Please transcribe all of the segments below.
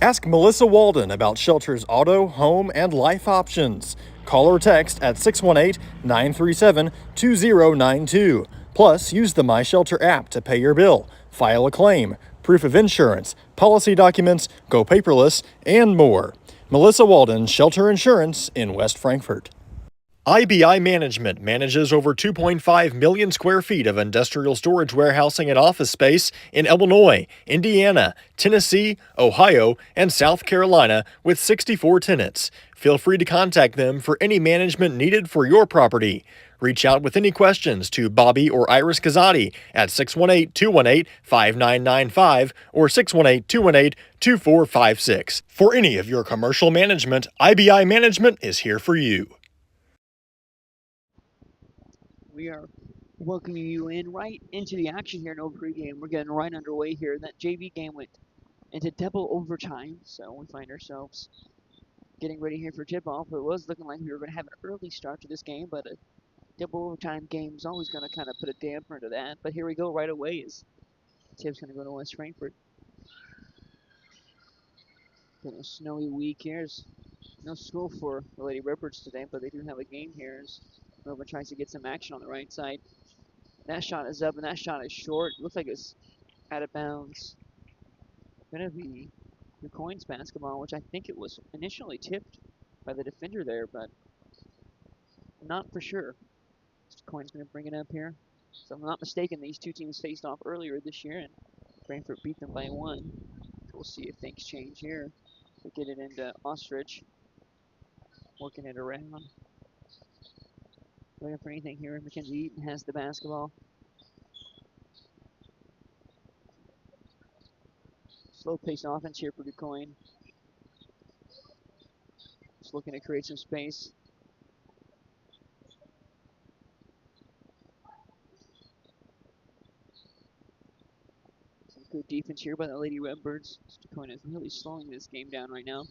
Ask Melissa Walden about Shelter's auto, home, and life options. Call or text at 618 937 2092. Plus, use the My Shelter app to pay your bill, file a claim, proof of insurance, policy documents, go paperless, and more. Melissa Walden, Shelter Insurance in West Frankfort. IBI Management manages over 2.5 million square feet of industrial storage warehousing and office space in Illinois, Indiana, Tennessee, Ohio, and South Carolina with 64 tenants. Feel free to contact them for any management needed for your property. Reach out with any questions to Bobby or Iris Kazadi at 618-218-5995 or 618-218-2456. For any of your commercial management, IBI Management is here for you. We are welcoming you in right into the action here in over pregame. We're getting right underway here. That JV game went into double overtime, so we find ourselves getting ready here for tip-off. It was looking like we were going to have an early start to this game, but a double overtime game is always going to kind of put a damper into that. But here we go right away as tip's going to go to West Frankfort. Been a snowy week here. There's no school for the Lady Redbirds today, but they do have a game here as Nova tries to get some action on the right side. That shot is up, and that shot is short. Looks like it's out of bounds. Gonna be the Quoin's basketball, which I think it was initially tipped by the defender there, but not for sure. Quoin's gonna bring it up here. So if I'm not mistaken, these two teams faced off earlier this year, and Frankfort beat them by 1. We'll see if things change here. We get it into Ostrich, working it around. Looking for anything here. Mackenzie Eaton has the basketball. Slow-paced offense here for Quoin. Just looking to create some space. Some good defense here by the Lady Redbirds. Quoin is really slowing this game down right now.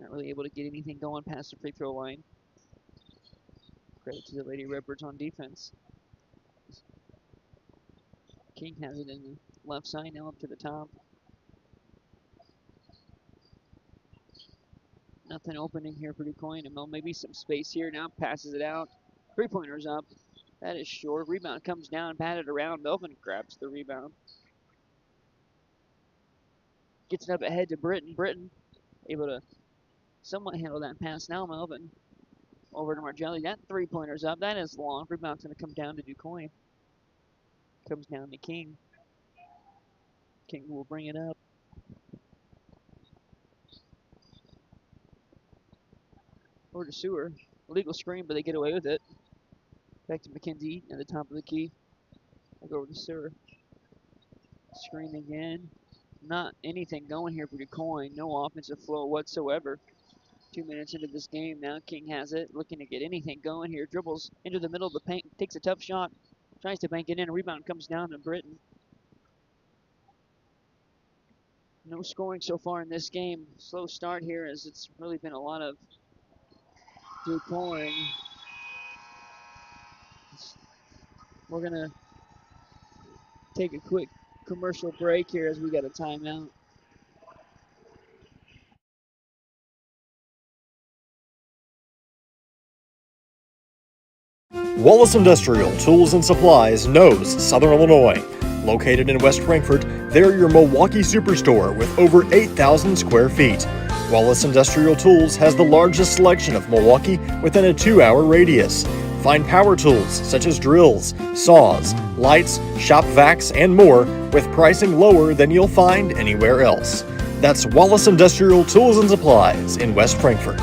Not really able to get anything going past the free throw line. Credit to the Lady Redbirds on defense. King has it in the left side, now up to the top. Nothing opening here for Quoin. And maybe some space here. Now passes it out. Three-pointers up. That is short. Rebound comes down, batted around. Melvin grabs the rebound. Gets it up ahead to Britton. Britton able to somewhat handle that pass. Now Melvin over to Margelli. That three-pointer's up. That is long. Rebound's going to come down to Quoin. Comes down to King. King will bring it up. Over to Sewer. Illegal screen, but they get away with it. Back to McKenzie at the top of the key. Back over to Sewer. Screen again. Not anything going here for Quoin. No offensive flow whatsoever. 2 minutes into this game now. King has it. Looking to get anything going here. Dribbles into the middle of the paint. Takes a tough shot. Tries to bank it in. A rebound comes down to Britton. No scoring so far in this game. Slow start here as it's really been a lot of Quoin. We're going to take a quick commercial break here as we got a timeout. Wallace Industrial Tools and Supplies knows Southern Illinois. Located in West Frankfort, they're your Milwaukee superstore with over 8,000 square feet. Wallace Industrial Tools has the largest selection of Milwaukee within a 2-hour radius. Find power tools such as drills, saws, lights, shop vacs, and more with pricing lower than you'll find anywhere else. That's Wallace Industrial Tools and Supplies in West Frankfort.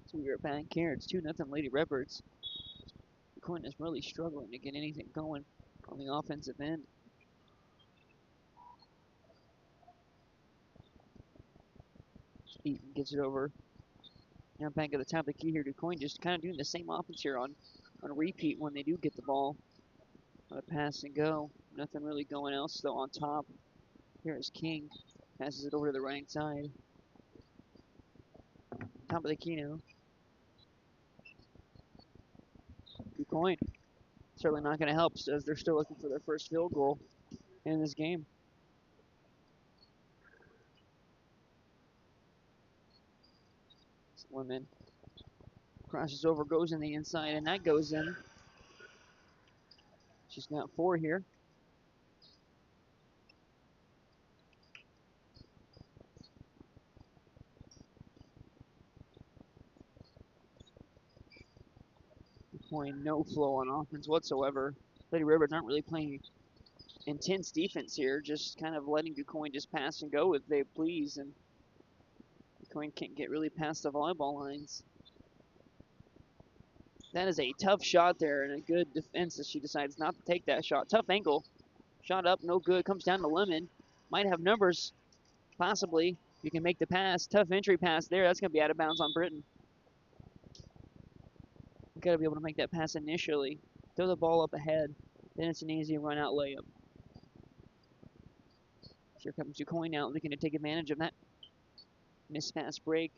So we are back here. It's 2-0 Lady Redbirds. Quoin is really struggling to get anything going on the offensive end. Eaton gets it over. Now back at the top of the key here to Quoin, just kind of doing the same offense here on repeat when they do get the ball. On a pass and go. Nothing really going else though on top. Here is King. Passes it over to the right side. top of the key now. Quoin certainly not going to help as they're still looking for their first field goal in this game. Lemon crosses over, goes in the inside, and that goes in. She's got 4 here. Quoin no flow on offense whatsoever. Lady Rivers aren't really playing intense defense here, just kind of letting Quoin just pass and go if they please, and Quoin can't get really past the volleyball lines. That is a tough shot there and a good defense as she decides not to take that shot. Tough angle. Shot up, no good. Comes down to Lemon. Might have numbers, possibly. You can make the pass. Tough entry pass there. That's going to be out of bounds on Britton. You got to be able to make that pass initially. Throw the ball up ahead. Then it's an easy run out layup. Here comes Quoin out, looking to take advantage of that missed pass break.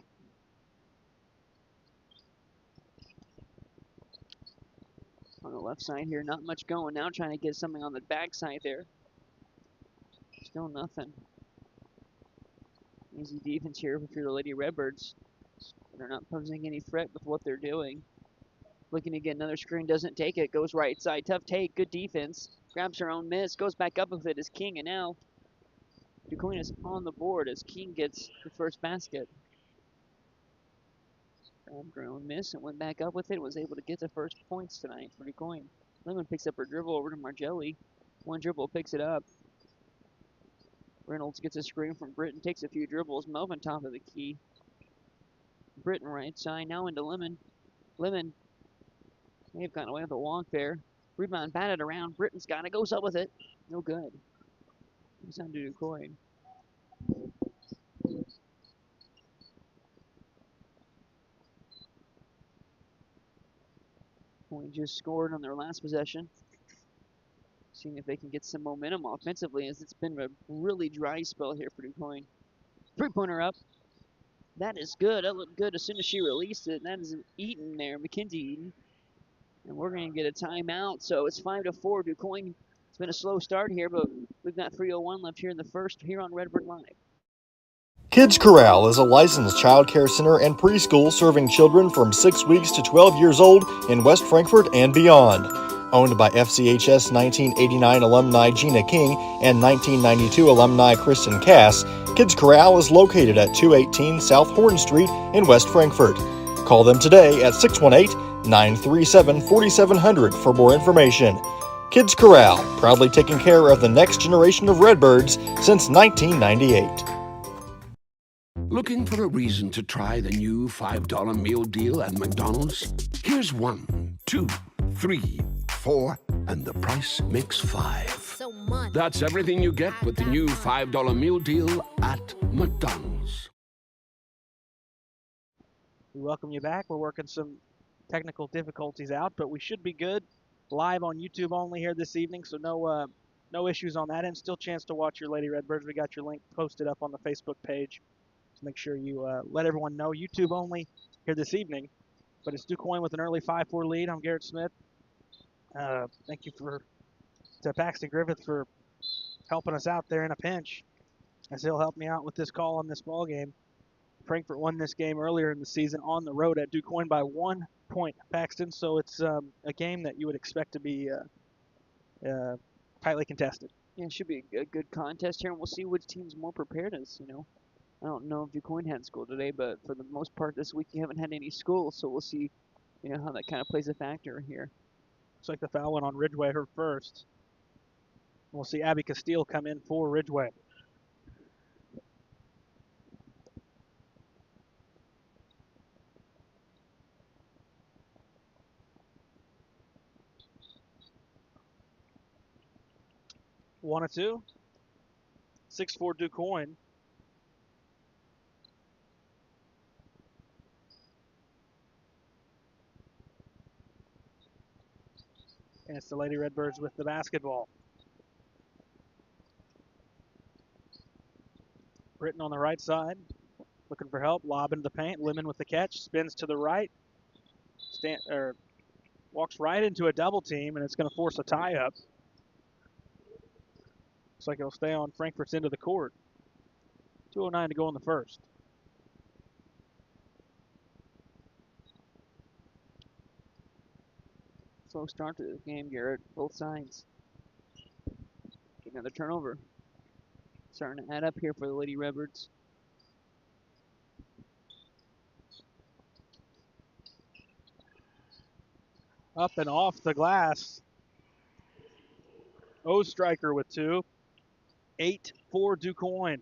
On the left side here, not much going. Now trying to get something on the back side there. Still nothing. Easy defense here for the Lady Redbirds. They're not posing any threat with what they're doing. Looking to get another screen, doesn't take it. Goes right side, tough take, good defense. Grabs her own miss, goes back up with it as King, and now Quoin is on the board as King gets the first basket. Grabbed her own miss and went back up with it. Was able to get the first points tonight for Quoin. Lemon picks up her dribble over to Margelli. One dribble, picks it up. Reynolds gets a screen from Britton, takes a few dribbles. Melvin top of the key. Britton right side, now into Lemon. Lemon may have gotten away with a walk there. Rebound batted around. Britton's got it, goes up with it. No good. It's on to Quoin. Quoin just scored on their last possession. Seeing if they can get some momentum offensively, as it's been a really dry spell here for Quoin. 3-pointer up. That is good. That looked good as soon as she released it. That is Eaton there, Mackenzie Eaton. And we're going to get a timeout. So it's 5-4. Quoin. It's been a slow start here, but we've got 3:01 left here in the first here on Redbird Live. Kids Corral is a licensed child care center and preschool serving children from 6 weeks to 12 years old in West Frankfort and beyond. Owned by FCHS 1989 alumni Gina King and 1992 alumni Kristen Cass, Kids Corral is located at 218 South Horn Street in West Frankfort. Call them today at 618-937-4700 for more information. Kids Corral, proudly taking care of the next generation of Redbirds since 1998. Looking for a reason to try the new $5 meal deal at McDonald's? Here's 1, 2, 3, 4, and the price makes 5. So much. That's everything you get with the new $5 meal deal at McDonald's. We welcome you back. We're working some technical difficulties out, but we should be good. Live on YouTube only here this evening, so no issues on that end. Still chance to watch your Lady Redbirds. We got your link posted up on the Facebook page. So make sure you let everyone know. YouTube only here this evening, but it's Quoin with an early 5-4 lead. I'm Garrett Smith. Thank you to Paxton Griffith for helping us out there in a pinch, as he'll help me out with this call on this ball game. Frankfort won this game earlier in the season on the road at Quoin by 1 point, Paxton. So it's a game that you would expect to be tightly contested. Yeah, it should be a good contest here, and we'll see which team's more prepared as, I don't know if Quoin had school today, but for the most part this week you haven't had any school, so we'll see, how that kind of plays a factor here. Looks like the foul went on Ridgway, her first. We'll see Abby Castile come in for Ridgway. One or two. 6-4 Quoin. And it's the Lady Redbirds with the basketball. Britton on the right side. looking for help, lob into the paint. Lemon with the catch, spins to the right, walks right into a double team, and it's going to force a tie-up. Looks like it'll stay on Frankfurt's end of the court. 2:09 to go in the first. Slow start to the game, Garrett. Both sides. Get another turnover. Starting to add up here for the Lady Redbirds. Up and off the glass. Striker with 2. 8 for Quoin.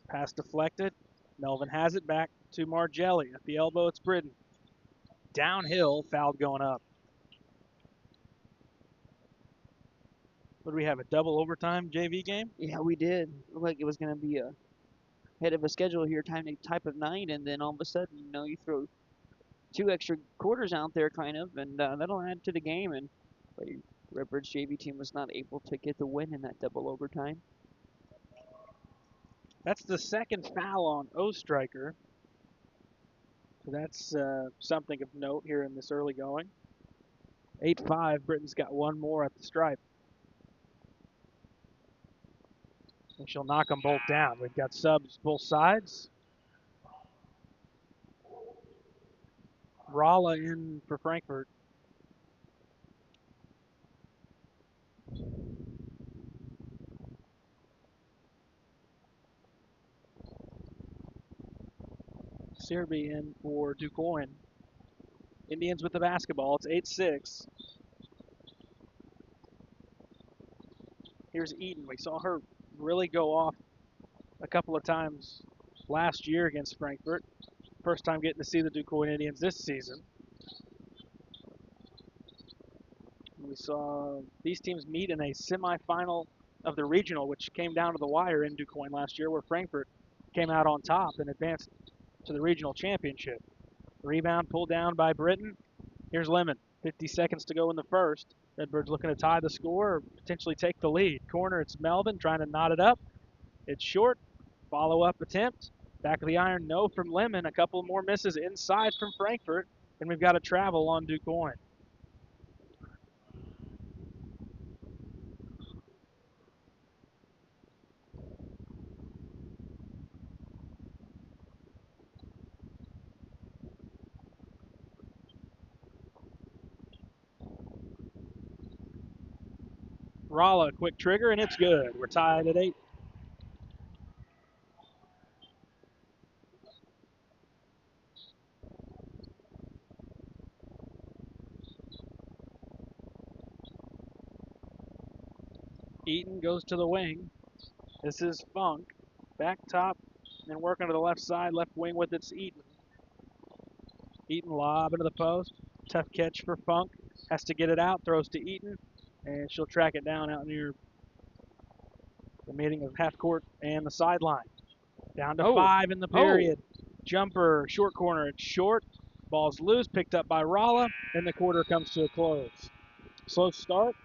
Pass deflected. Melvin has it back to Margelli. At the elbow, it's Britton. Downhill, fouled going up. What do we have, a double overtime JV game? Yeah, we did. Looked like it was going to be a head of a schedule here, type of night, and then all of a sudden, you throw 2 extra quarters out there, kind of, and that'll add to the game. And Lady Redbirds JV team was not able to get the win in that double overtime. That's the second foul on Striker. So that's something of note here in this early going. 8-5, Britton's got 1 more at the stripe. And she'll knock them both down. We've got subs both sides. Rala in for Frankfurt. Serby in for Quoin. Indians with the basketball. It's 8-6. Here's Eaton. We saw her really go off a couple of times last year against Frankfurt. First time getting to see the Quoin Indians this season. We saw these teams meet in a semifinal of the regional, which came down to the wire in Quoin last year, where Frankfurt came out on top and advanced to the regional championship. Rebound pulled down by Britton. Here's Lemon. 50 seconds to go in the first. Redbirds looking to tie the score or potentially take the lead. Corner, it's Melvin trying to knot it up. It's short. Follow-up attempt. Back of the iron, no from Lemon. A couple more misses inside from Frankfurt. And we've got a travel on Quoin. Rala, quick trigger, and it's good. We're tied at 8. Eaton goes to the wing. This is Funk. Back top and working to the left side. Left wing with it's Eaton. Eaton lob into the post. Tough catch for Funk. Has to get it out. Throws to Eaton. And she'll track it down out near the meeting of half court and the sideline. Down to 5 in the period. Jumper, short corner. It's short. Ball's loose. Picked up by Rala. And the quarter comes to a close. Slow start.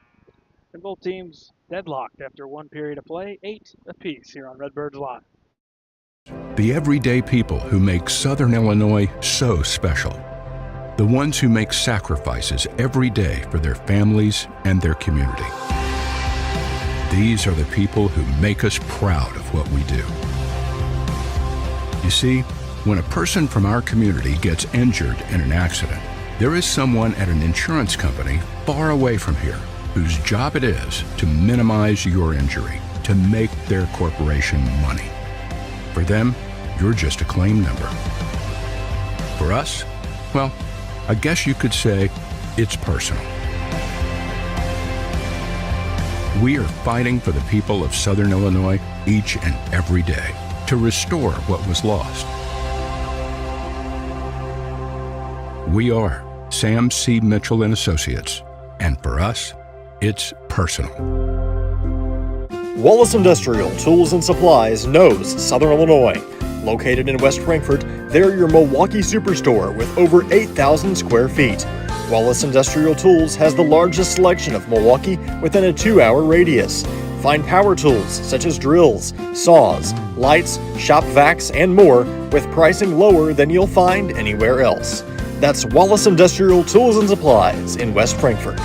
And both teams deadlocked after 1 period of play. 8 apiece here on Redbirds Live. The everyday people who make Southern Illinois so special. The ones who make sacrifices every day for their families and their community. These are the people who make us proud of what we do. You see, when a person from our community gets injured in an accident, there is someone at an insurance company far away from here whose job it is to minimize your injury, to make their corporation money. For them, you're just a claim number. For us, well, I guess you could say it's personal. We are fighting for the people of Southern Illinois each and every day to restore what was lost. We are Sam C. Mitchell and Associates, and for us, it's personal. Wallace Industrial Tools and Supplies knows Southern Illinois. Located in West Frankfort, they're your Milwaukee superstore with over 8,000 square feet. Wallace Industrial Tools has the largest selection of Milwaukee within a 2-hour radius. Find power tools such as drills, saws, lights, shop vacs, and more with pricing lower than you'll find anywhere else. That's Wallace Industrial Tools and Supplies in West Frankfort.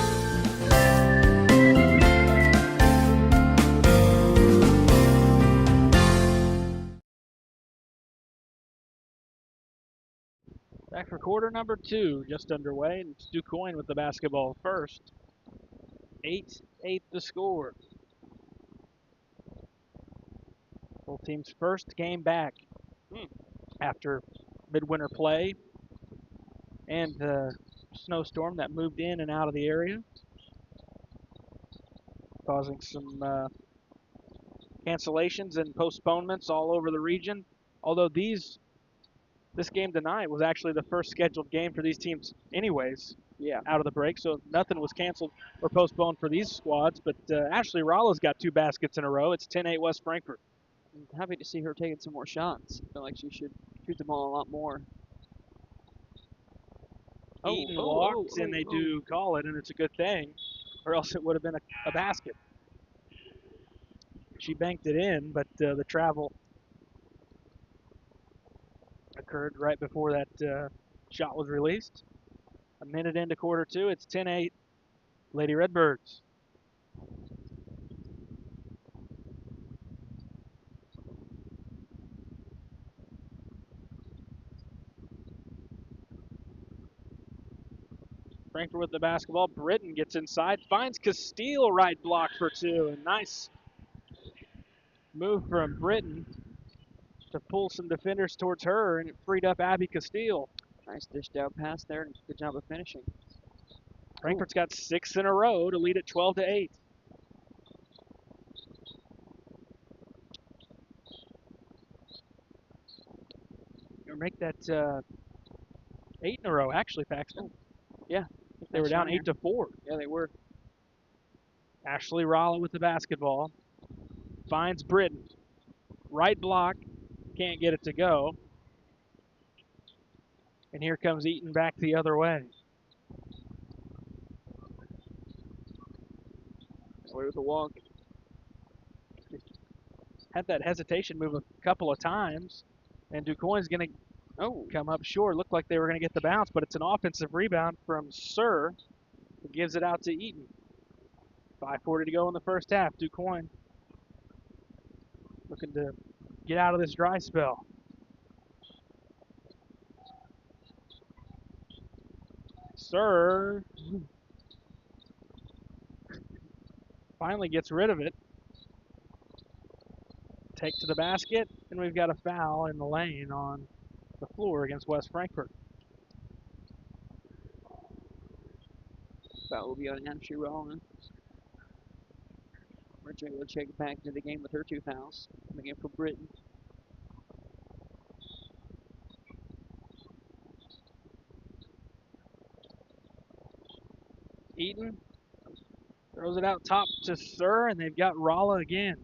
Back for quarter number 2, just underway, and it's Quoin with the basketball first. 8-8 the score. Both teams' first game back after midwinter play and the snowstorm that moved in and out of the area, causing some cancellations and postponements all over the region. Although this game tonight was actually the first scheduled game for these teams anyways, out of the break, so nothing was canceled or postponed for these squads. But Ashley Rolla's got 2 baskets in a row. It's 10-8 West Frankfort. I'm happy to see her taking some more shots. I feel like she should shoot the ball a lot more. Eaton walked, and they do call it, and it's a good thing, or else it would have been a basket. She banked it in, but the travel occurred right before that shot was released. A minute into quarter 2, it's 10-8 Lady Redbirds. Frankfurt with the basketball. Britton gets inside, finds Castile right block for 2. A nice move from Britton to pull some defenders towards her, and it freed up Abby Castile. Nice dished out pass there, and good job of finishing. Frankfurt's got 6 in a row to lead at 12-8. Or make that 8 in a row, actually, Paxton. Yeah. They were down 8-4. Yeah, they were. Ashley Rolla with the basketball. Finds Britton. Right block. Can't get it to go. And here comes Eaton back the other way. Away with the walk. Had that hesitation move a couple of times. And Quoin's going to come up short. Looked like they were going to get the bounce, but it's an offensive rebound from Sir, who gives it out to Eaton. 5:40 to go in the first half. Quoin looking to get out of this dry spell. Sir finally gets rid of it. Take to the basket, and we've got a foul in the lane on the floor against West Frankfort. That will be on Ashley Rolla. Ridgway will check back into the game with her 2 fouls. Coming in for Britton. Eaton throws it out top to Sir, and they've got Rolla again.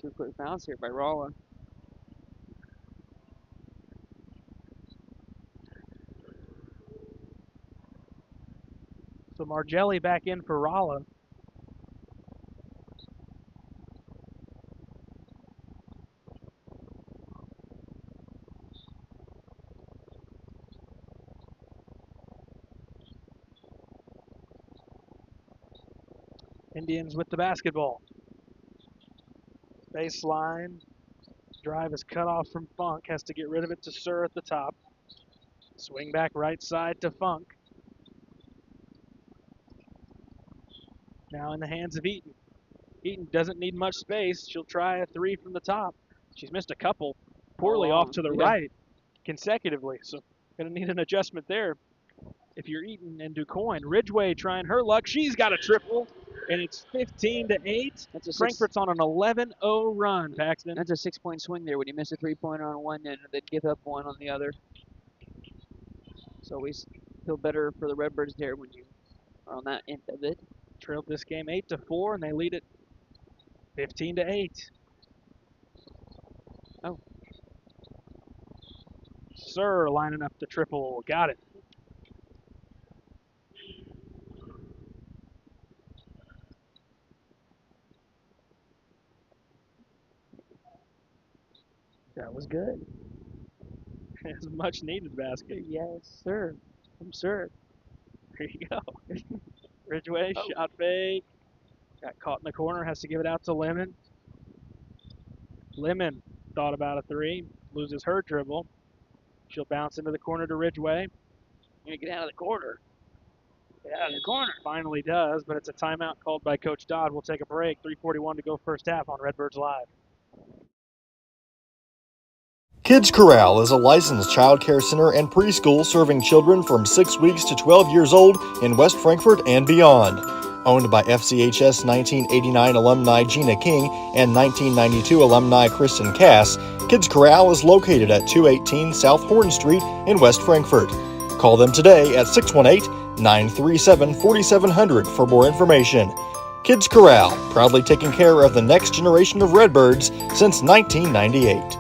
2 quick fouls here by Rolla. So Margelli back in for Rolla. Indians with the basketball. Baseline. Drive is cut off from Funk. Has to get rid of it to Sir at the top. Swing back right side to Funk. Now in the hands of Eaton. Eaton doesn't need much space. She'll try a 3 from the top. She's missed a couple. Poorly off to the right consecutively. So going to need an adjustment there if you're Eaton and Quoin. Ridgway trying her luck. She's got a triple, and it's 15-8. Frankfurt's on an 11-0 run, Paxton. That's a 6-point swing there when you miss a 3-pointer on one end and then give up one on the other. So we feel better for the Redbirds there when you are on that end of it. Trailed this game 8-4, and they lead it 15-8. Sir lining up the triple. Got it. was good. It's a much needed basket. Yes, sir. From sir. There you go. Ridgeway, shot fake. Got caught in the corner, has to give it out to Lemon. Lemon thought about a three, loses her dribble. She'll bounce into the corner to Ridgeway. Gonna get out of the corner. Get out of the corner. Finally does, but it's a timeout called by Coach Dodd. We'll take a break. 3:41 to go first half on Redbirds Live. Kids Corral is a licensed child care center and preschool serving children from 6 weeks to 12 years old in West Frankfort and beyond. Owned by FCHS 1989 alumni Gina King and 1992 alumni Kristen Cass, Kids Corral is located at 218 South Horn Street in West Frankfort. Call them today at 618-937-4700 for more information. Kids Corral, proudly taking care of the next generation of Redbirds since 1998.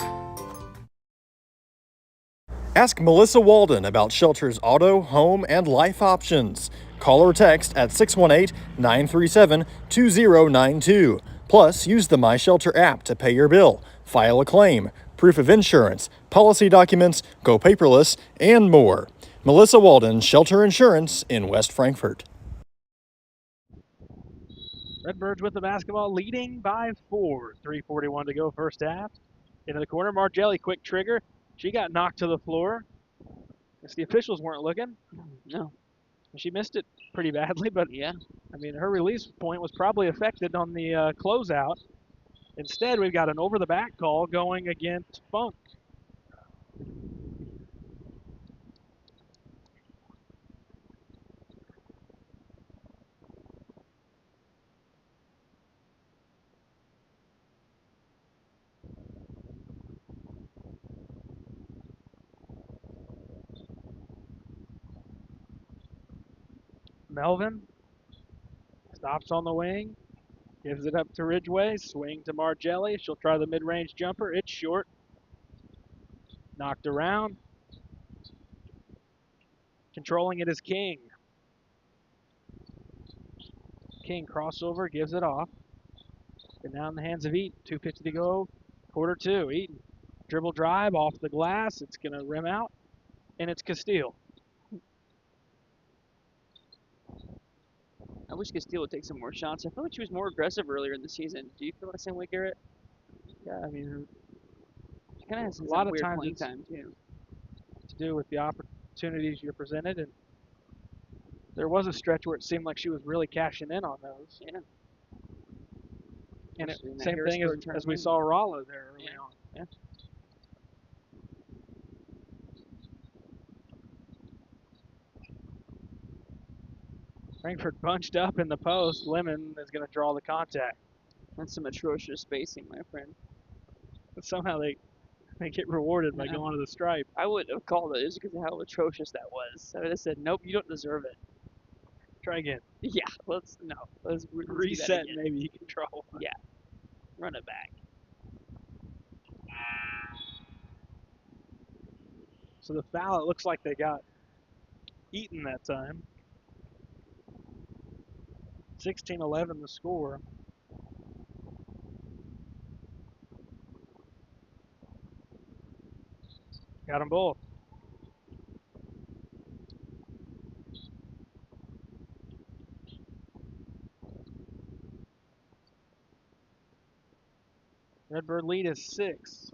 Ask Melissa Walden about Shelter's auto, home, and life options. Call or text at 618-937-2092. Plus, use the My Shelter app to pay your bill, file a claim, proof of insurance, policy documents, go paperless, and more. Melissa Walden, Shelter Insurance in West Frankfort. Redbirds with the basketball, leading by 4. 3:41 to go first half. Into the corner, Margelli, quick trigger. She got knocked to the floor. Guess the officials weren't looking. No. She missed it pretty badly, but Yeah. I mean, her release point was probably affected on the closeout. Instead, we've got an over-the-back call going against Funk. Melvin stops on the wing, gives it up to Ridgeway, swing to Margelli. She'll try the mid-range jumper. It's short. Knocked around. Controlling it is King. King crossover, gives it off. And now in the hands of Eaton. 2:50 to go. Quarter two. Eaton. Dribble drive off the glass. It's going to rim out. And it's Castile. I wish Castile would take some more shots. I feel like she was more aggressive earlier in the season. Do you feel the same way, Garrett? Yeah, I mean, She kind of has a lot of weird times playing it's time, too. to do with the opportunities you're presented. And there was a stretch where it seemed like she was really cashing in on those. Yeah. And Especially in that same thing as Harrisburg we tournament. saw Rala there early on. Yeah. Frankfurt bunched up in the post. Lemon is going to draw the contact. That's some atrocious spacing, my friend. But somehow they get rewarded by Yeah. going to the stripe. I wouldn't have called it just because of how atrocious that was. I would have said, nope, you don't deserve it. Try again. Yeah, let's do that Reset, again. maybe you can draw one. Yeah. Run it back. So the foul, it looks like they got Eaton that time. 16-11 the score. Got them both. Redbird lead is 6.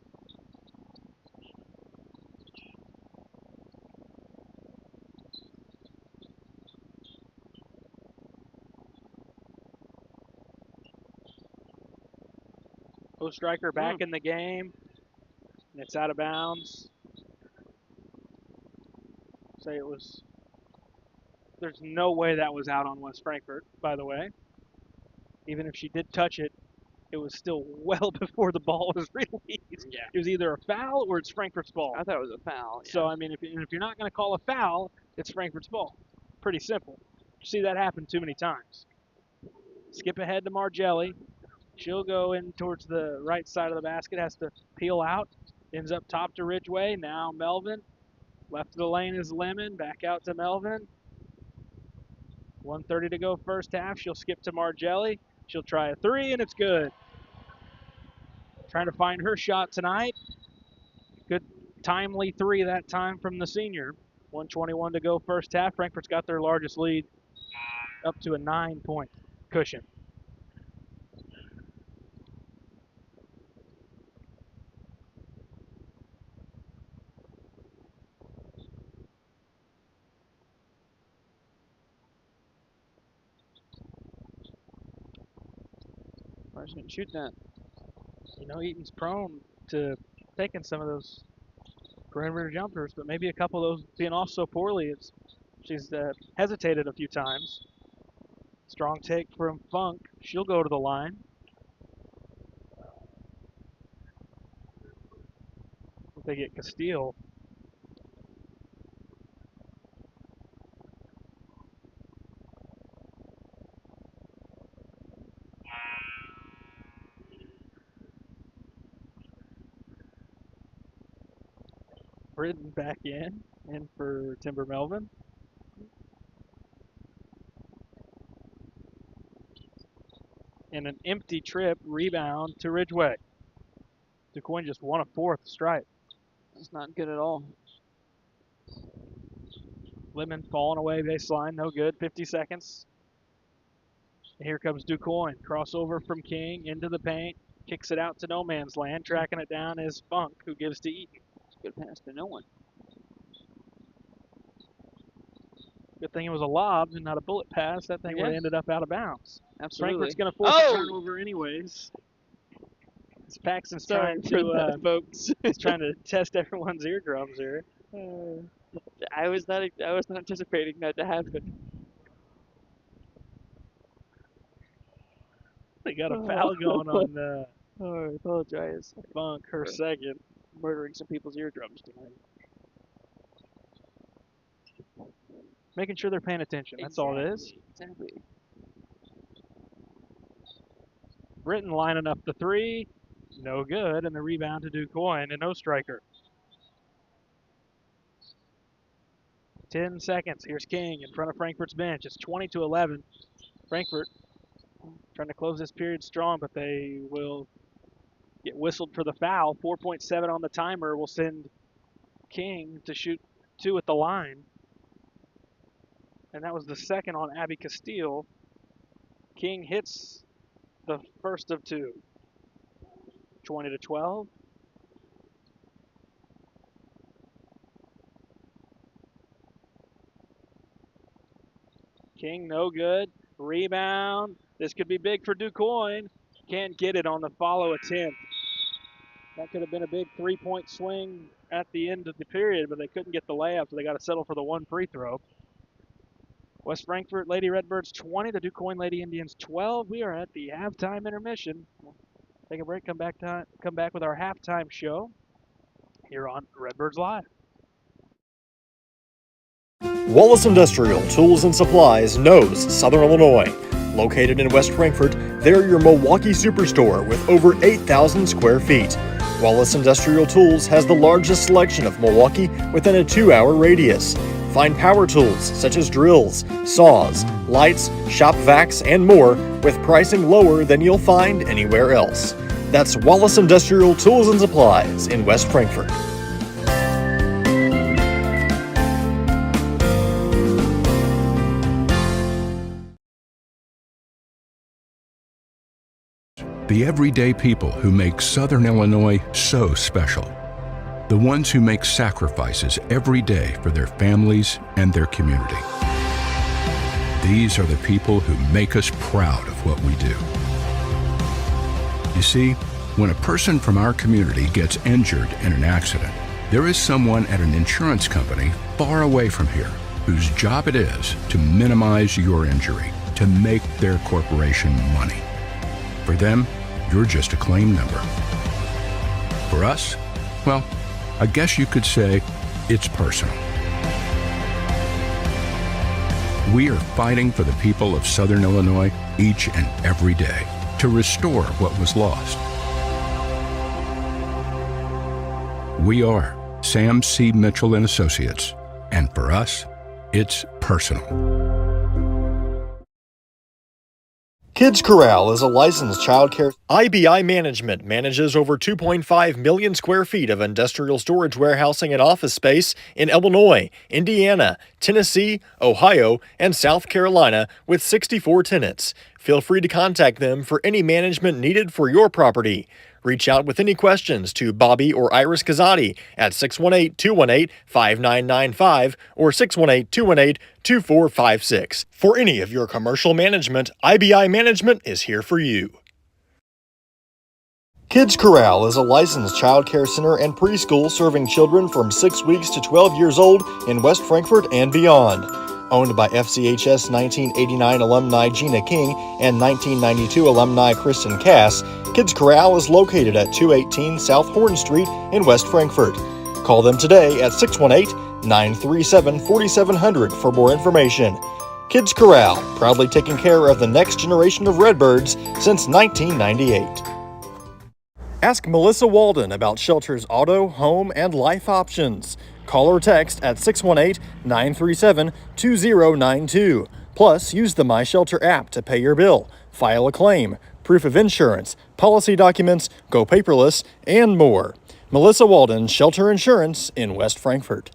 Post striker back in the game. And it's out of bounds. Say it was. There's no way that was out on West Frankfort, by the way. Even if she did touch it, it was still well before the ball was released. Yeah. It was either a foul or it's Frankfurt's ball. I thought it was a foul. Yeah. So, I mean, if you're not going to call a foul, it's Frankfurt's ball. Pretty simple. You see that happen too many times. Skip ahead to Margelli. She'll go in towards the right side of the basket, has to peel out. Ends up top to Ridgeway. Now Melvin. Left of the lane is Lemon. Back out to Melvin. 1:30 to go first half. She'll skip to Margelli. She'll try a three, and it's good. Trying to find her shot tonight. timely three that time from the senior. 1:21 to go first half. Frankfurt's got their largest lead up to a 9-point cushion. Mars didn't shoot that. You know, Eaton's prone to taking some of those perimeter jumpers, but maybe a couple of those being off so poorly, she's hesitated a few times. Strong take from Funk. She'll go to the line. If they get Castile. Britton back in for Timber Melvin. And an empty trip rebound to Ridgeway. Quoin just 1 of 4 at the stripe. That's not good at all. Lemon falling away baseline, no good. 50 seconds. And here comes Quoin. Crossover from King into the paint. Kicks it out to no man's land. Tracking it down is Funk, who gives to Eaton. Good pass to no one. Good thing it was a lob and not a bullet pass. That thing would have ended up out of bounds. Absolutely. Frankfurt's going to force a turnover anyways. As Paxton's trying to, folks. he's trying to test everyone's eardrums here. I was not anticipating that to happen. They got a foul going on I apologize. Funk, her second. Murdering some people's eardrums tonight. Making sure they're paying attention. That's all it is. Exactly. Britton lining up the three. No good. And the rebound to Quoin and no striker. 10 seconds. Here's King in front of Frankfurt's bench. It's 20-11. Frankfurt trying to close this period strong, but they will get whistled for the foul. 4.7 on the timer will send King to shoot 2 at the line. And that was the second on Abby Castile. King hits the first of 2. 20-12. King, no good. Rebound. This could be big for Quoin. Can't get it on the follow attempt. That could have been a big 3-point swing at the end of the period, but they couldn't get the layup, so they got to settle for the 1 free throw. West Frankfort Lady Redbirds 20, the Quoin Lady Indians 12. We are at the halftime intermission. We'll take a break, come back with our halftime show here on Redbirds Live. Wallace Industrial Tools and Supplies knows Southern Illinois. Located in West Frankfort, they're your Milwaukee superstore with over 8,000 square feet. Wallace Industrial Tools has the largest selection of Milwaukee within a 2-hour radius. Find power tools such as drills, saws, lights, shop vacs, and more with pricing lower than you'll find anywhere else. That's Wallace Industrial Tools and Supplies in West Frankfort. The everyday people who make Southern Illinois so special. The ones who make sacrifices every day for their families and their community. These are the people who make us proud of what we do. You see, when a person from our community gets injured in an accident, there is someone at an insurance company far away from here whose job it is to minimize your injury, to make their corporation money. For them, you're just a claim number. For us, well, I guess you could say it's personal. We are fighting for the people of Southern Illinois each and every day to restore what was lost. We are Sam C. Mitchell and Associates, and for us, it's personal. Kids Corral is a licensed child care. IBI Management manages over 2.5 million square feet of industrial storage warehousing and office space in Illinois, Indiana, Tennessee, Ohio, and South Carolina with 64 tenants. Feel free to contact them for any management needed for your property. Reach out with any questions to Bobby or Iris Kazadi at 618-218-5995 or 618-218-2456. For any of your commercial management, IBI Management is here for you. Kids Corral is a licensed child care center and preschool serving children from 6 weeks to 12 years old in West Frankfort and beyond. Owned by FCHS 1989 alumni Gina King and 1992 alumni Kristen Cass, Kids Corral is located at 218 South Horn Street in West Frankfort. Call them today at 618-937-4700 for more information. Kids Corral, proudly taking care of the next generation of Redbirds since 1998. Ask Melissa Walden about Shelter's auto, home, and life options. Call or text at 618-937-2092. Plus, use the My Shelter app to pay your bill, file a claim, proof of insurance, policy documents, go paperless, and more. Melissa Walden, Shelter Insurance in West Frankfort.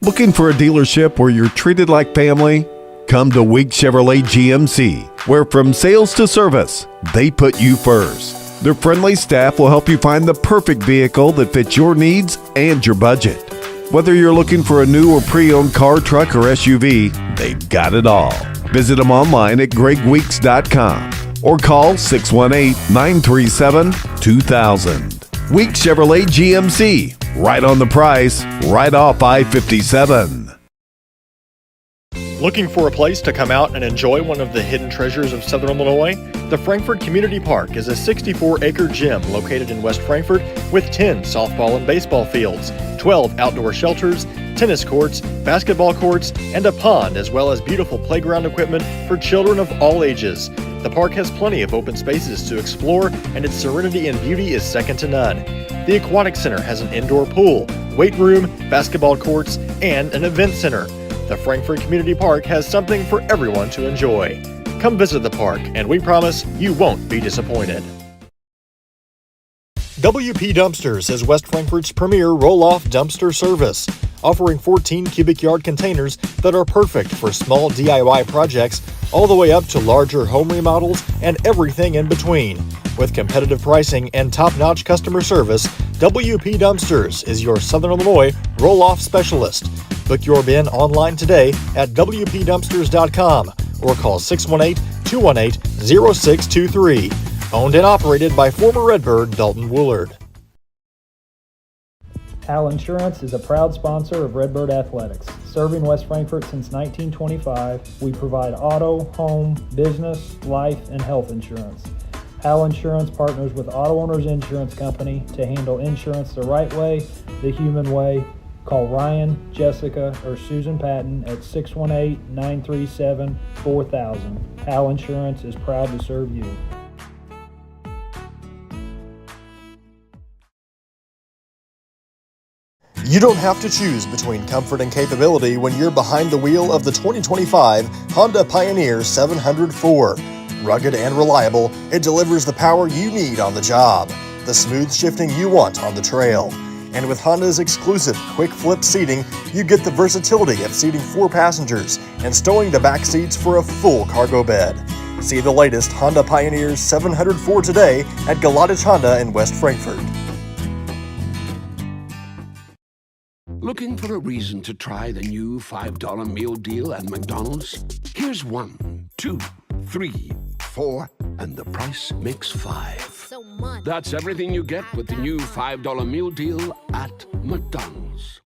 Looking for a dealership where you're treated like family? Come to Week Chevrolet GMC, where from sales to service, they put you first. Their friendly staff will help you find the perfect vehicle that fits your needs and your budget. Whether you're looking for a new or pre-owned car, truck, or SUV, they've got it all. Visit them online at gregweeks.com or call 618-937-2000. Week Chevrolet GMC, right on the price, right off I-57. Looking for a place to come out and enjoy one of the hidden treasures of Southern Illinois? The Frankfort Community Park is a 64-acre gym located in West Frankfort with 10 softball and baseball fields, 12 outdoor shelters, tennis courts, basketball courts, and a pond, as well as beautiful playground equipment for children of all ages. The park has plenty of open spaces to explore, and its serenity and beauty is second to none. The Aquatic Center has an indoor pool, weight room, basketball courts, and an event center. The Frankfort Community Park has something for everyone to enjoy. Come visit the park, and we promise you won't be disappointed. WP Dumpsters is West Frankfort's premier roll-off dumpster service, offering 14 cubic yard containers that are perfect for small DIY projects all the way up to larger home remodels and everything in between. With competitive pricing and top-notch customer service, WP Dumpsters is your Southern Illinois roll-off specialist. Book your bin online today at WPDumpsters.com or call 618-218-0623. Owned and operated by former Redbird Dalton Woolard. Hal Insurance is a proud sponsor of Redbird Athletics. Serving West Frankfort since 1925, we provide auto, home, business, life, and health insurance. Hal Insurance partners with Auto Owners Insurance Company to handle insurance the right way, the human way. Call Ryan, Jessica, or Susan Patton at 618-937-4000. Hal Insurance is proud to serve you. You don't have to choose between comfort and capability when you're behind the wheel of the 2025 Honda Pioneer 704. Rugged and reliable, it delivers the power you need on the job, the smooth shifting you want on the trail. And with Honda's exclusive quick flip seating, you get the versatility of seating 4 passengers and stowing the back seats for a full cargo bed. See the latest Honda Pioneer 704 today at Galatich Honda in West Frankfort. Looking for a reason to try the new $5 meal deal at McDonald's? Here's 1, 2, 3, 4, and the price makes 5. That's everything you get with the new $5 meal deal at McDonald's.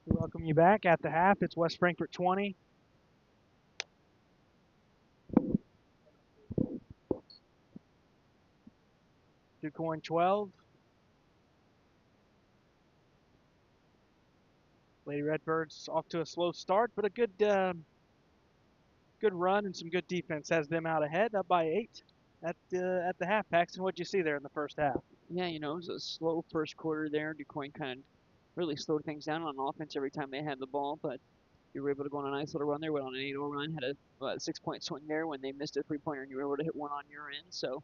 We welcome you back at the half. It's West Frankfort 20. Quoin 12. Lady Redbirds off to a slow start, but a good run and some good defense has them out ahead, up by 8 at the half. Paxton, what'd you see there in the first half? Yeah, it was a slow first quarter there. DuQuoin kind of really slowed things down on offense every time they had the ball, but you were able to go on a nice little run there. Went on an 8-0 run, had a 6-point swing there when they missed a 3-pointer, and you were able to hit one on your end. So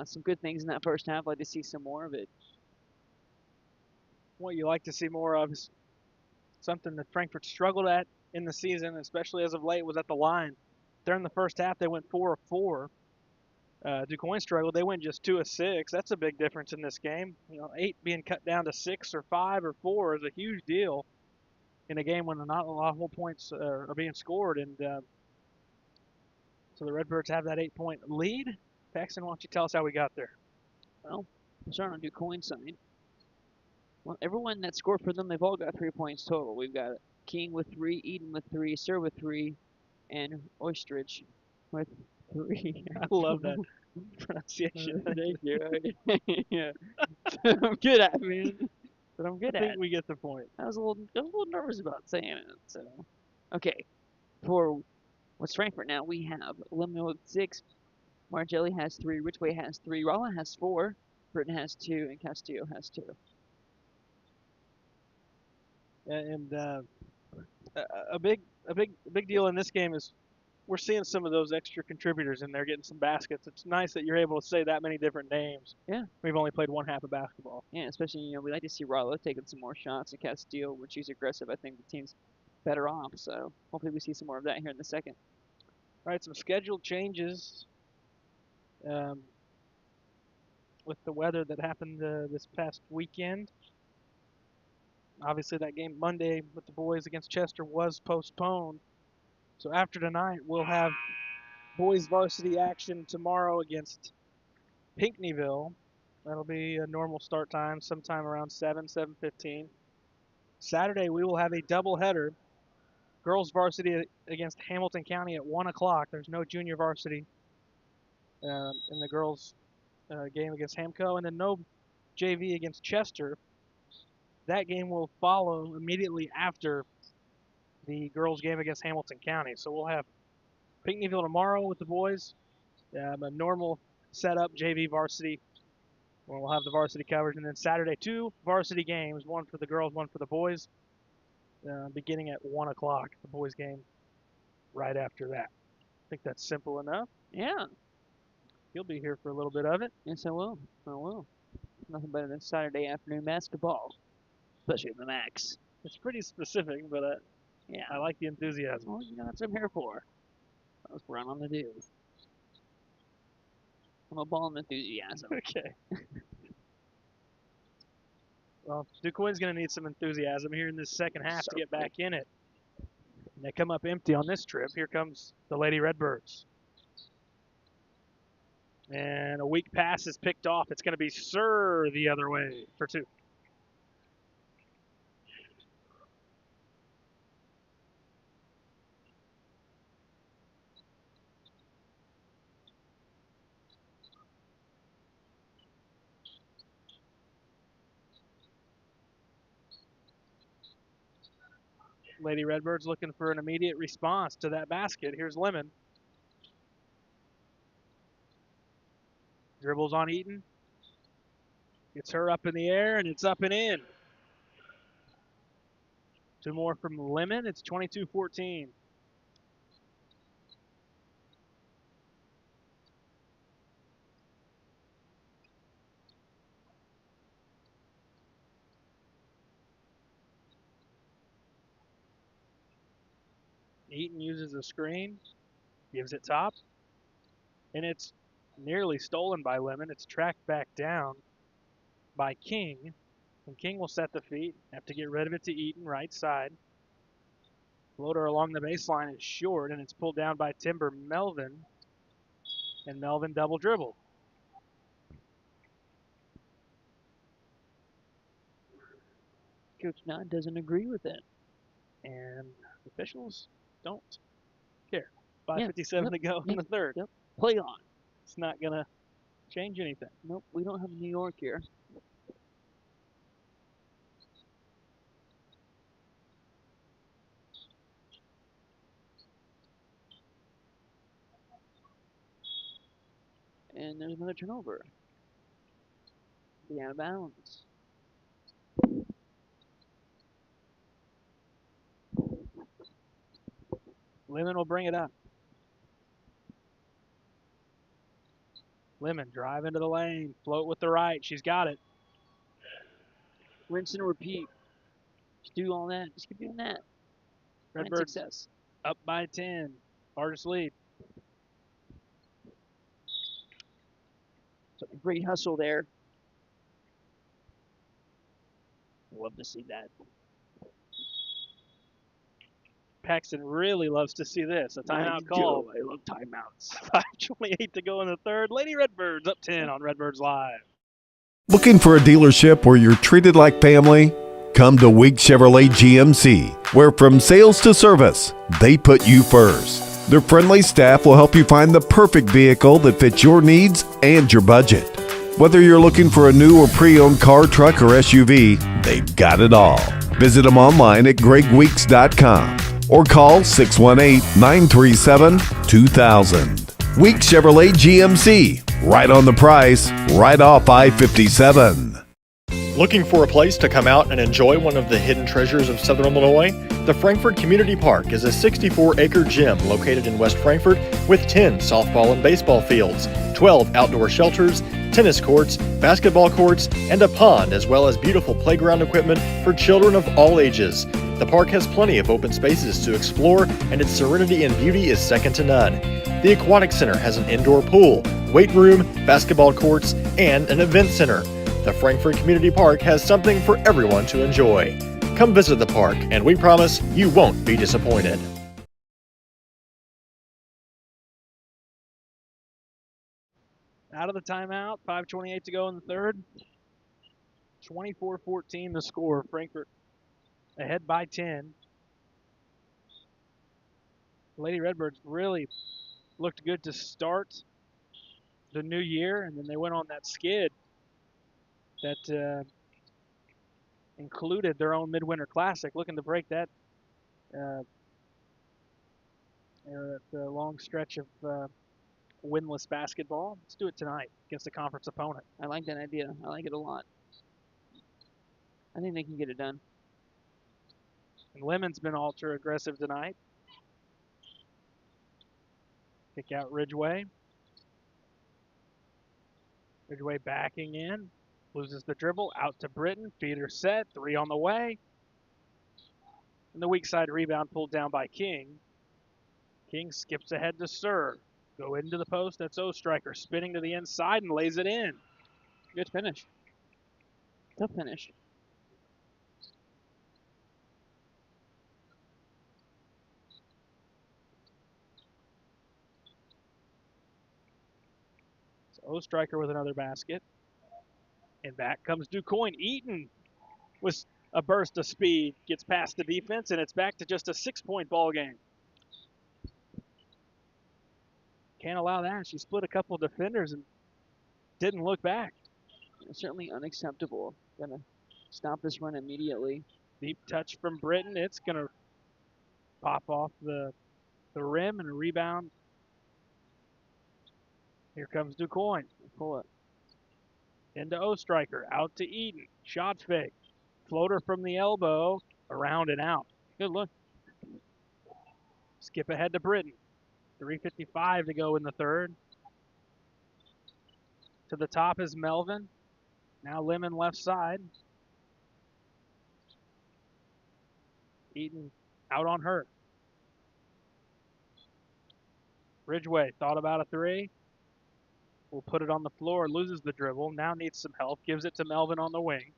some good things in that first half. Like to see some more of it. What you like to see more of is something that Frankfurt struggled at in the season, especially as of late, was at the line. During the first half, they went 4 of 4. DuQuoin struggled. They went just 2 of 6. That's a big difference in this game. 8 being cut down to 6 or 5 or 4 is a huge deal in a game when not a lot of whole points are being scored. And so the Redbirds have that 8-point lead. Paxton, why don't you tell us how we got there? Well, starting on DuQuoin's side. Well, everyone that scored for them, they've all got 3 points total. We've got King with 3, Eden with 3, Sir with 3, and Oystridge with 3. I love that pronunciation. Thank you. Yeah, I'm good at it, man. But I'm good I at think it. we get the point. I was a little nervous about saying it. So, okay, for what's Frankfurt now, we have Lemon with 6, Margelli has 3, Ridgway has 3, Rolla has 4, Burton has 2, and Castillo has 2. And a big deal in this game is we're seeing some of those extra contributors in there getting some baskets. It's nice that you're able to say that many different names. Yeah. We've only played one half of basketball. Yeah, especially, we like to see Rolla taking some more shots, and Castillo, when she's aggressive, I think the team's better off. So hopefully we see some more of that here in the second. All right, some scheduled changes with the weather that happened this past weekend. Obviously, that game Monday with the boys against Chester was postponed. So after tonight, we'll have boys varsity action tomorrow against Pinckneyville. That'll be a normal start time, sometime around 7:15. Saturday, we will have a doubleheader. Girls varsity against Hamilton County at 1 o'clock. There's no junior varsity in the girls' game against Hamco, and then no JV against Chester. That game will follow immediately after the girls' game against Hamilton County. So we'll have Pinckneyville tomorrow with the boys, a normal setup, JV varsity, where we'll have the varsity coverage. And then Saturday, 2 varsity games, one for the girls, one for the boys, beginning at 1 o'clock, the boys' game right after that. I think that's simple enough. Yeah. You'll be here for a little bit of it. Yes, I will. I will. Nothing better than Saturday afternoon basketball, especially in the Max. It's pretty specific, but Yeah. I like the enthusiasm. Well, that's what I'm here for. That's what I'm on to do. I'm a ball of enthusiasm. Okay. Well, DuQuoin's going to need some enthusiasm here in this second half to get back in it. And they come up empty on this trip. Here comes the Lady Redbirds. And a weak pass is picked off. It's going to be Sir the other way for 2. Lady Redbirds looking for an immediate response to that basket. Here's Lemon. Dribbles on Eaton. Gets her up in the air, and it's up and in. 2 more from Lemon. It's 22-14. Eaton uses a screen, gives it top, and it's nearly stolen by Lemon. It's tracked back down by King, and King will set the feet, have to get rid of it to Eaton, right side. Floater along the baseline is short, and it's pulled down by Timber Melvin, and Melvin double dribble. Coach Nod doesn't agree with it. And officials don't care. 5:57 to go in the third. Yep. Play on. It's not going to change anything. Nope, we don't have New York here. And there's another turnover. Be out of bounds. Lemon will bring it up. Lemon drive into the lane, float with the right. She's got it. Rinse and repeat. Just do all that. Just keep doing that. Find Redbirds success. up by 10. Largest lead. So great hustle there. Love to see that. Paxton really loves to see this. A timeout call. I love timeouts. 5:28 to go in the third. Lady Redbirds up 10 on Redbirds Live. Looking for a dealership where you're treated like family? Come to Week Chevrolet GMC, where from sales to service, they put you first. Their friendly staff will help you find the perfect vehicle that fits your needs and your budget. Whether you're looking for a new or pre-owned car, truck, or SUV, they've got it all. Visit them online at gregweeks.com or call 618-937-2000. Week Chevrolet GMC, right on the price, right off I-57. Looking for a place to come out and enjoy one of the hidden treasures of Southern Illinois? The Frankfort Community Park is a 64-acre gym located in West Frankfort with 10 softball and baseball fields, 12 outdoor shelters, tennis courts, basketball courts, and a pond, as well as beautiful playground equipment for children of all ages. The park has plenty of open spaces to explore, and its serenity and beauty is second to none. The Aquatic Center has an indoor pool, weight room, basketball courts, and an event center. The Frankfort Community Park has something for everyone to enjoy. Come visit the park, and we promise you won't be disappointed. Out of the timeout, 5:28 to go in the third. 24-14 the score. Frankfort ahead by 10. Lady Redbirds really looked good to start the new year, and then they went on that skid that included their own Midwinter Classic, looking to break that long stretch of winless basketball. Let's do it tonight against a conference opponent. I like that idea. I like it a lot. I think they can get it done. And Lemon's been ultra aggressive tonight. Kick out Ridgeway. Ridgeway backing in. Loses the dribble. Out to Britton. Feeder set. 3 on the way. And the weak side rebound pulled down by King. King skips ahead to serve. Go into the post. That's Ostriker spinning to the inside and lays it in. Good finish. Tough finish. So Ostriker with another basket. And back comes Quoin. Eaton with a burst of speed. Gets past the defense, and it's back to just a 6-point ball game. Can't allow that. She split a couple defenders and didn't look back. It's certainly unacceptable. Gonna stop this run immediately. Deep touch from Britton. It's going to pop off the rim and a rebound. Here comes Quoin. Pull it. Into Ostriker. Out to Eden. Shot fake. Floater from the elbow. Around and out. Good look. Skip ahead to Britton. 3:55 to go in the third. To the top is Melvin. Now Lemon left side. Eaton out on her. Ridgeway thought about a 3. Will put it on the floor. Loses the dribble. Now needs some help. Gives it to Melvin on the wing.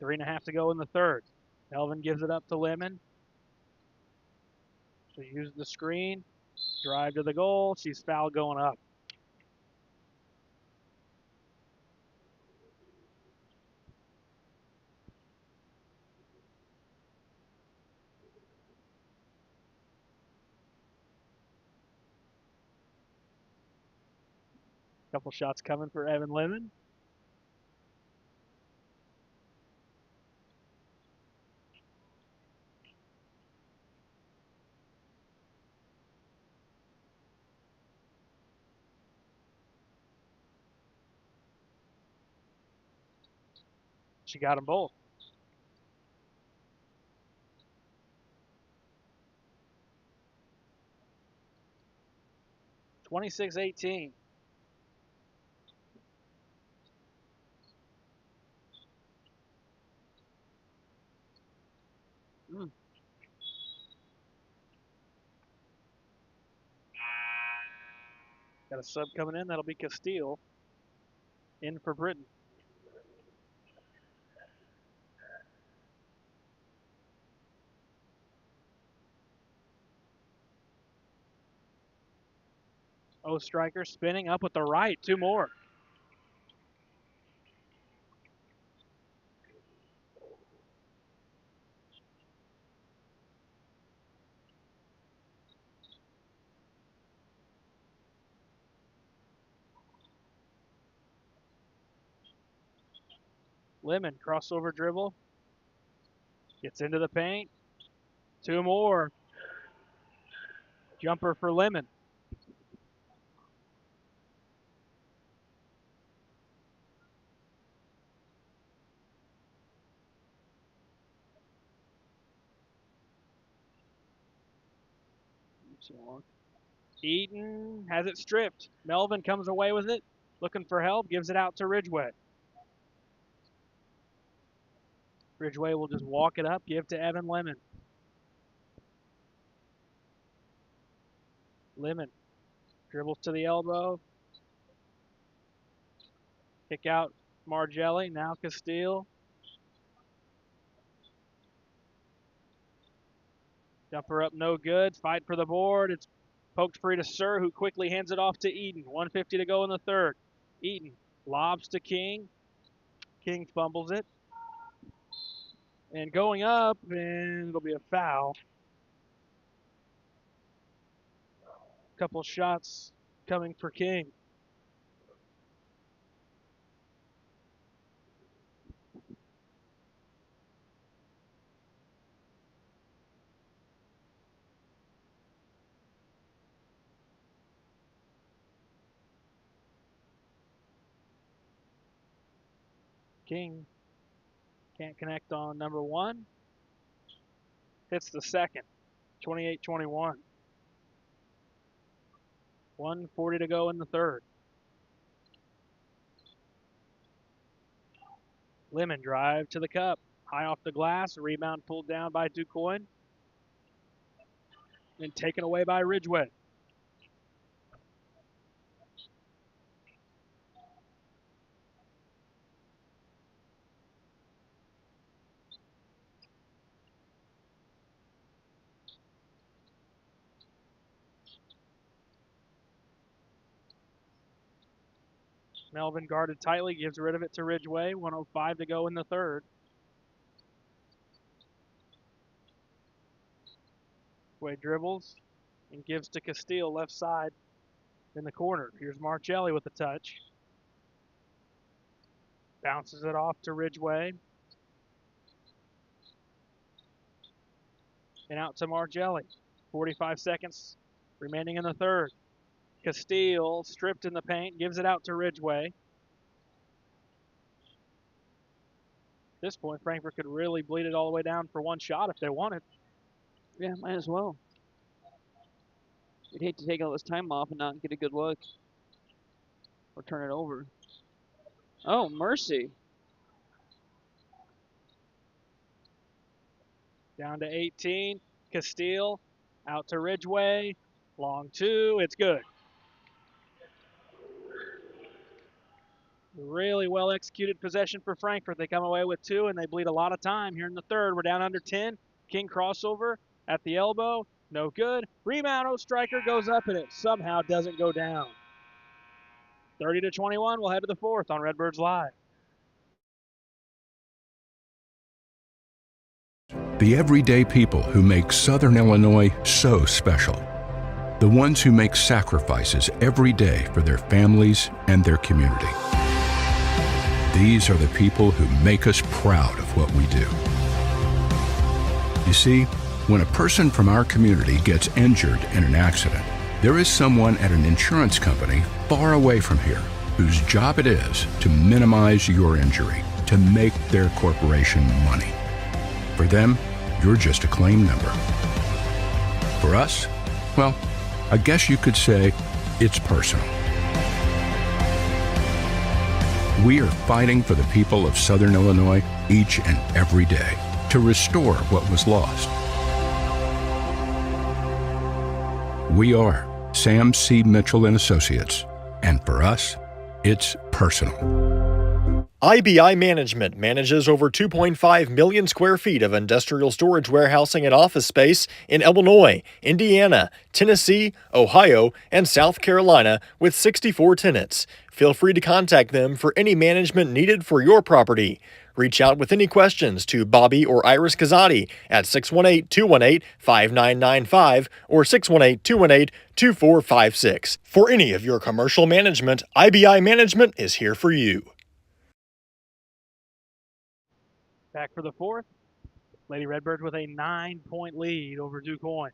3.5 to go in the third. Melvin gives it up to Lemon. She used the screen. Drive to the goal. She's fouled going up. Couple shots coming for Evan Lemon. She got them both. (26-18). Got a sub coming in. That'll be Castile in for Britain. Striker spinning up with the right. Two more. Lemon, crossover dribble. Gets into the paint. Two more. Jumper for Lemon. Eaton has it stripped. Melvin comes away with it. Looking for help. Gives it out to Ridgeway. Ridgeway will just walk it up. Give to Evan Lemon. Lemon dribbles to the elbow. Kick out Margelli. Now Castile. Jumper up, no good. Fight for the board. It's poked free to Sir, who quickly hands it off to Eaton. 1:50 to go in the third. Eaton lobs to King. King fumbles it. And going up, and it'll be a foul. Couple shots coming for King. King can't connect on number one. Hits the second. 28-21. 1:40 to go in the third. Lemon drive to the cup. High off the glass. Rebound pulled down by Quoin. And taken away by Ridgeway. Melvin guarded tightly, gives rid of it to Ridgeway. 1:05 to go in the third. Ridgeway dribbles and gives to Castile left side in the corner. Here's Margelli with the touch. Bounces it off to Ridgeway. And out to Margelli. 45 seconds remaining in the third. Castile stripped in the paint, gives it out to Ridgeway. At this point, Frankfurt could really bleed it all the way down for one shot if they wanted. Yeah, might as well. You'd hate to take all this time off and not get a good look. Or turn it over. Oh, mercy. Down to 18. Castile out to Ridgeway. Long two. It's good. Really well executed possession for Frankfurt. They come away with two and they bleed a lot of time here in the third. We're down under 10. King crossover at the elbow. No good. Rebound. Striker goes up and it somehow doesn't go down. 30-21. We'll head to the fourth on Redbirds Live. The everyday people who make Southern Illinois so special. The ones who make sacrifices every day for their families and their community. These are the people who make us proud of what we do. You see, when a person from our community gets injured in an accident, there is someone at an insurance company far away from here whose job it is to minimize your injury, to make their corporation money. For them, you're just a claim number. For us, well, I guess you could say it's personal. We are fighting for the people of Southern Illinois each and every day to restore what was lost. We are Sam C. Mitchell and Associates, and for us, it's personal. IBI Management manages over 2.5 million square feet of industrial storage warehousing and office space in Illinois, Indiana, Tennessee, Ohio, and South Carolina with 64 tenants. Feel free to contact them for any management needed for your property. Reach out with any questions to Bobby or Iris Kazadi at 618-218-5995 or 618-218-2456. For any of your commercial management, IBI Management is here for you. Back for the fourth. Lady Redbirds with a 9-point lead over Quoin.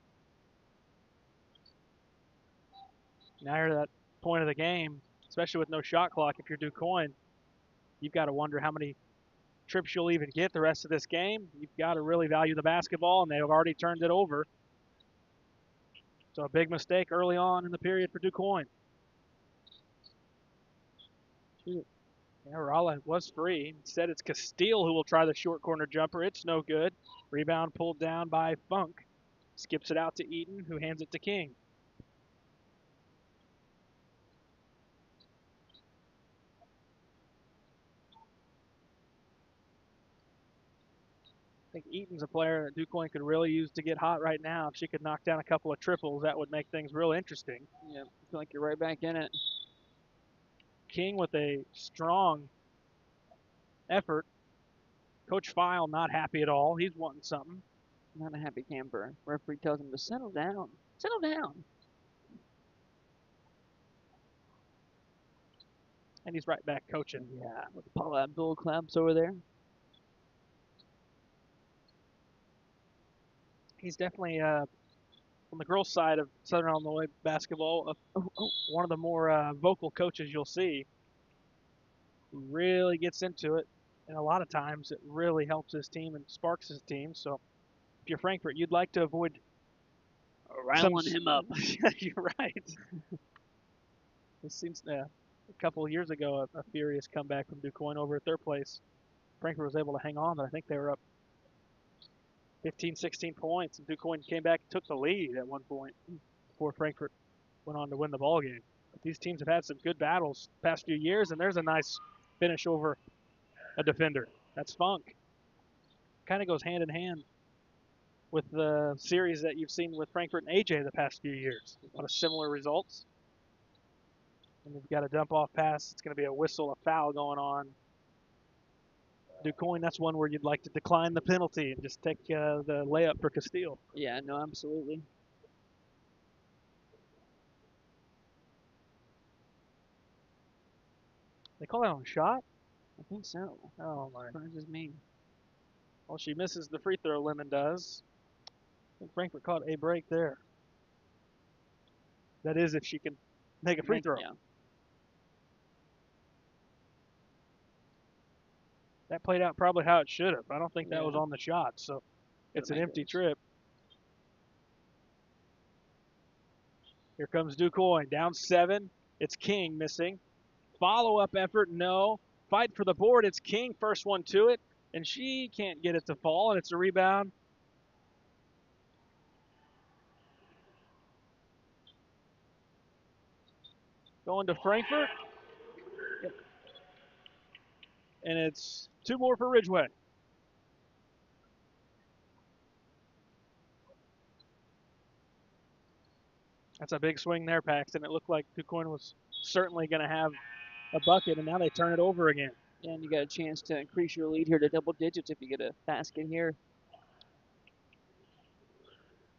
Now you're at that point of the game, especially with no shot clock. If you're Quoin, you've got to wonder how many trips you'll even get the rest of this game. You've got to really value the basketball, and they have already turned it over. So a big mistake early on in the period for Quoin. Yeah, Rala was free. Instead, it's Castile who will try the short corner jumper. It's no good. Rebound pulled down by Funk. Skips it out to Eaton, who hands it to King. I think Eaton's a player that Quoin could really use to get hot right now. If she could knock down a couple of triples, that would make things real interesting. Yeah, I feel like you're right back in it. King with a strong effort. Coach File not happy at all. He's wanting something. Not a happy camper. Referee tells him to settle down. Settle down. And he's right back coaching. Yeah, with Paula Abdul claps over there. He's definitely, on the girls' side of Southern Illinois basketball, one of the more vocal coaches you'll see. He really gets into it, and a lot of times it really helps his team and sparks his team. So if you're Frankfurt, you'd like to avoid riling him up. You're right. This seems a couple of years ago, a furious comeback from Quoin over at their place. Frankfurt was able to hang on, but I think they were up 15, 16 points, and Quoin came back and took the lead at one point before Frankfurt went on to win the ball game. But these teams have had some good battles the past few years, and there's a nice finish over a defender. That's Funk. Kind of goes hand in hand with the series that you've seen with Frankfurt and AJ the past few years. A lot of similar results. And you've got a dump-off pass. It's going to be a whistle, a foul going on. Quoin, that's one where you'd like to decline the penalty and just take the layup for Castile. Yeah, no, absolutely. They call that on a shot? I think so. Oh, my. Surprises me. Well, she misses the free throw, Lemon does. I think Frankfurt caught a break there. That is if she can make a free throw. Yeah. That played out probably how it should have. I don't think that was on the shot, so it's an empty trip. Here comes Quoin, down 7. It's King missing. Follow-up effort, no. Fight for the board, it's King, first one to it, and she can't get it to fall, and it's a rebound. Going to Frankfurt. Yep. And it's 2 more for Ridgeway. That's a big swing there, Paxton. It looked like Quoin was certainly going to have a bucket, and now they turn it over again. Yeah, and you got a chance to increase your lead here to double digits if you get a basket here.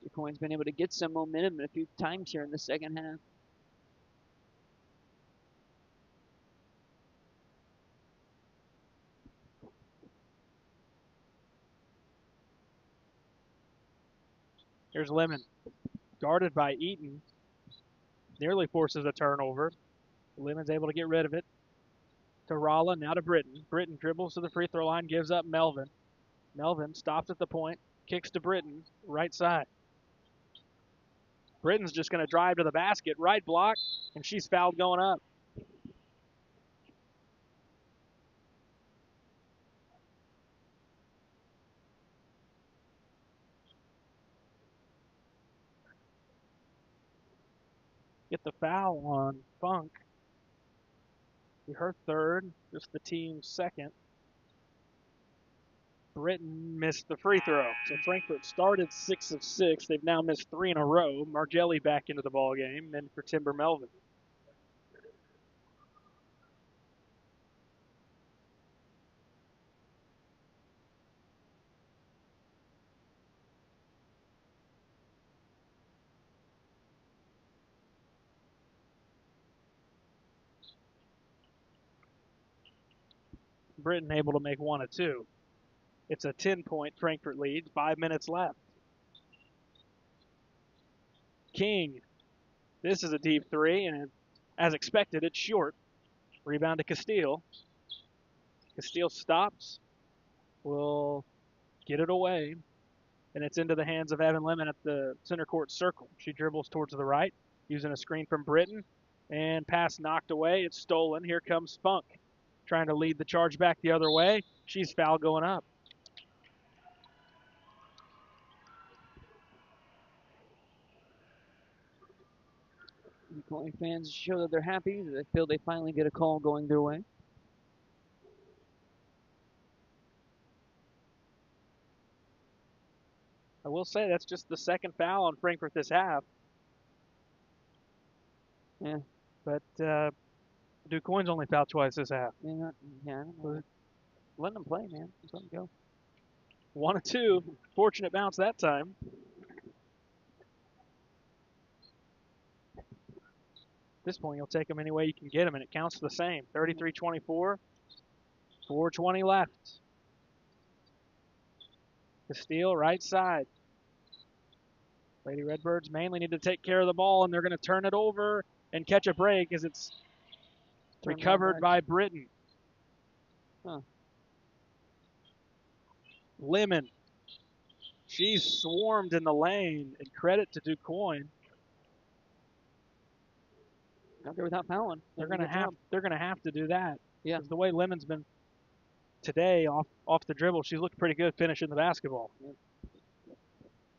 Quoin's been able to get some momentum a few times here in the second half. Here's Lemon, guarded by Eaton. Nearly forces a turnover. Lemon's able to get rid of it. To Rolla, now to Britton. Britton dribbles to the free throw line, gives up Melvin. Melvin stops at the point, kicks to Britton, right side. Britton's just going to drive to the basket, right block, and she's fouled going up. Get the foul on Funk. Her third, just the team's second. Britton missed the free throw. So Frankfurt started 6 of 6. They've now missed 3 in a row. Margelli back into the ball game, and for Timber Melvin. Britton able to make 1 of 2. It's a 10-point Frankfurt lead, 5 minutes left. King, this is a deep 3, and as expected, it's short. Rebound to Castile. Castile stops, will get it away, and it's into the hands of Evan Lemon at the center court circle. She dribbles towards the right, using a screen from Britton, and pass knocked away. It's stolen. Here comes Funk, trying to lead the charge back the other way. She's foul going up. Quoin fans show that they're happy. They feel they finally get a call going their way. I will say that's just the second foul on Frankfurt this half. Yeah. But DuQuoin's only fouled twice this half. I don't know. Let them play, man. Just let them go. 1 of 2. Fortunate bounce that time. At this point, you'll take them any way you can get them, and it counts the same. 33-24. 4:20 left. Castile, right side. Lady Redbirds mainly need to take care of the ball, and they're going to turn it over and catch a break as it's recovered by Britton. Huh. Lemon. She's swarmed in the lane, and credit to DuQuoin. Out there without fouling. They're gonna have to do that. Yeah. Because the way Lemon's been today off the dribble, she's looked pretty good finishing the basketball. Yep.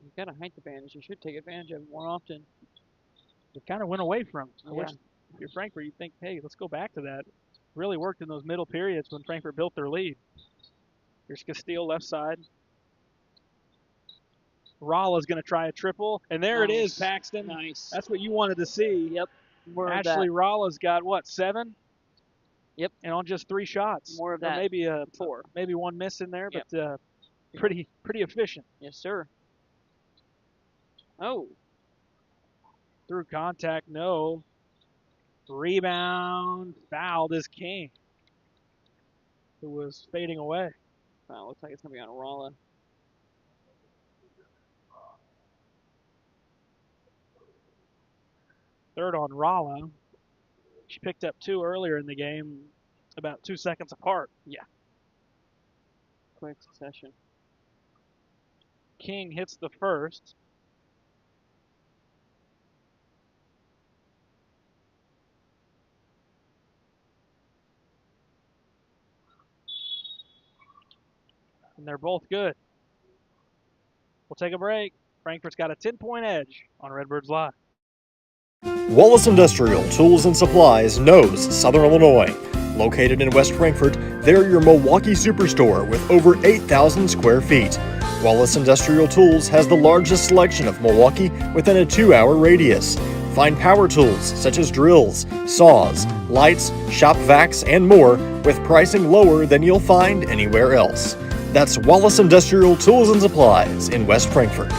You've got a height advantage. You should take advantage of it more often. It kind of went away from. I Yeah. wish if you're Frankfurt, you'd think, hey, let's go back to that. Really worked in those middle periods when Frankfurt built their lead. Here's Castile left side. Rolla's going to try a triple, and there it is, Paxton. Nice. That's what you wanted to see. Yep. Ashley Rolla's got, what, 7? Yep. And on just 3 shots. More of or that. maybe 4. Maybe 1 miss in there, Yep. but pretty efficient. Yes, sir. Oh. Through contact, no. Rebound, fouled is King, who was fading away. Wow, looks like it's going to be on Rolla. Third on Rolla. She picked up 2 earlier in the game, about 2 seconds apart. Yeah. Quick succession. King hits the first. And they're both good. We'll take a break. Frankfurt's got a 10-point edge on Redbirds Live. Wallace Industrial Tools and Supplies knows Southern Illinois. Located in West Frankfort, they're your Milwaukee superstore with over 8,000 square feet. Wallace Industrial Tools has the largest selection of Milwaukee within a 2-hour radius. Find power tools such as drills, saws, lights, shop vacs, and more with pricing lower than you'll find anywhere else. That's Wallace Industrial Tools and Supplies in West Frankfort.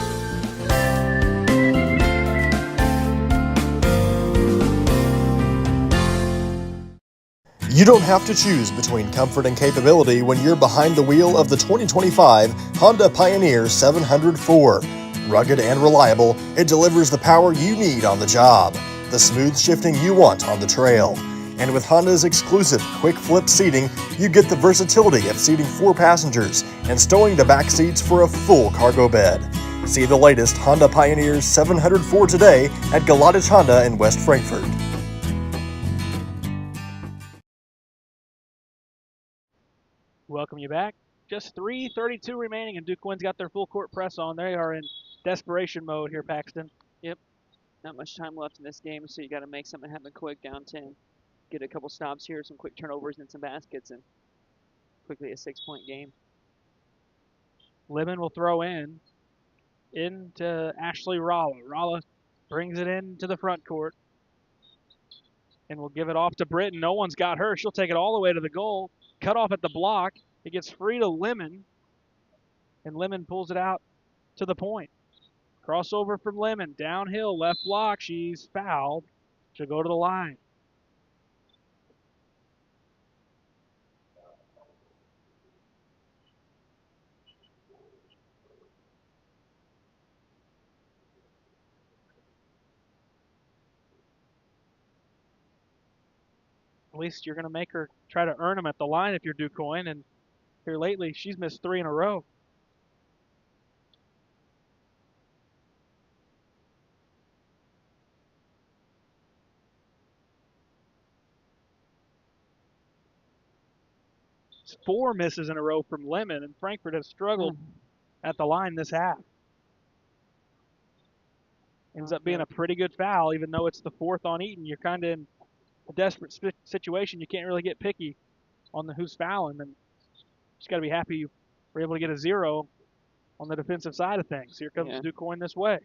You don't have to choose between comfort and capability when you're behind the wheel of the 2025 Honda Pioneer 704. Rugged and reliable, it delivers the power you need on the job, the smooth shifting you want on the trail. And with Honda's exclusive quick flip seating, you get the versatility of seating 4 passengers and stowing the back seats for a full cargo bed. See the latest Honda Pioneer 704 today at Galadich Honda in West Frankfort. Welcome you back. Just 3:32 remaining, and Quoin's got their full court press on. They are in desperation mode here, Paxton. Yep. Not much time left in this game, so you got to make something happen quick down 10. Get a couple stops here, some quick turnovers and some baskets, and quickly a 6-point game. Lemon will throw into Ashley Ralla. Ralla brings it into the front court and will give it off to Britton. No one's got her. She'll take it all the way to the goal. Cut off at the block. It gets free to Lemon, and Lemon pulls it out to the point. Crossover from Lemon. Downhill, left block. She's fouled. She'll go to the line. At least you're going to make her try to earn them at the line if you're Quoin. And here lately, she's missed 3 in a row. It's 4 misses in a row from Lemon, and Frankfurt has struggled at the line this half. Ends up being a pretty good foul, even though it's the 4th on Eaton. You're kind of in a desperate situation. You can't really get picky on who's fouling, and just got to be happy you were able to get a 0 on the defensive side of things. Here comes Quoin this way.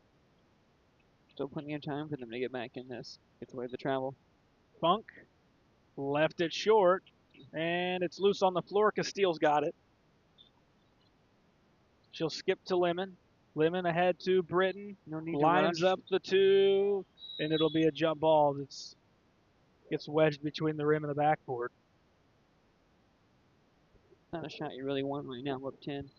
Still plenty of time for them to get back in this. Get the way of the travel. Funk left it short, and it's loose on the floor. Castile's got it. She'll skip to Lemon. Lemon ahead to Britton. No need lines to rush. Up the 2, and it'll be a jump ball. It gets wedged between the rim and the backboard. Not a shot you really want right now, up 10.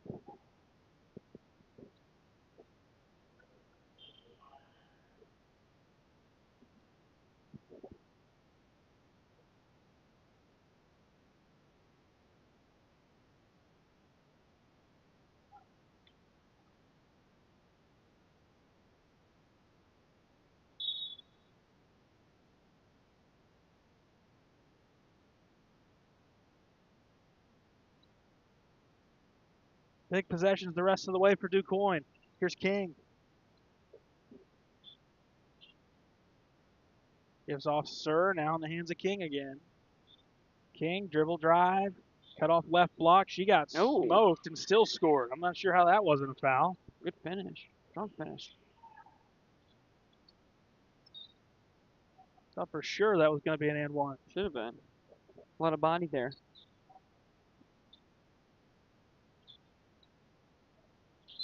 Big possessions the rest of the way for Quoin. Here's King. Gives off Sir, now in the hands of King again. King, dribble drive, cut off left block. She got smoked and still scored. I'm not sure how that wasn't a foul. Good finish. Strong finish. Thought for sure that was going to be an and one. Should have been. A lot of body there.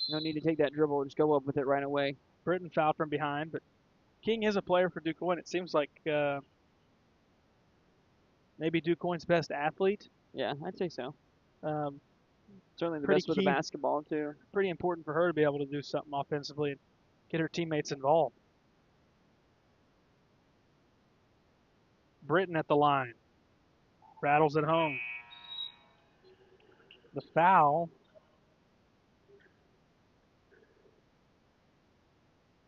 No need to take that dribble. Just go up with it right away. Britton fouled from behind, but King is a player for Quoin. It seems like maybe Quoin's best athlete. Yeah, I'd say so. Certainly the pretty best with the basketball, too. Pretty important for her to be able to do something offensively and get her teammates involved. Britton at the line. Rattles it home. The foul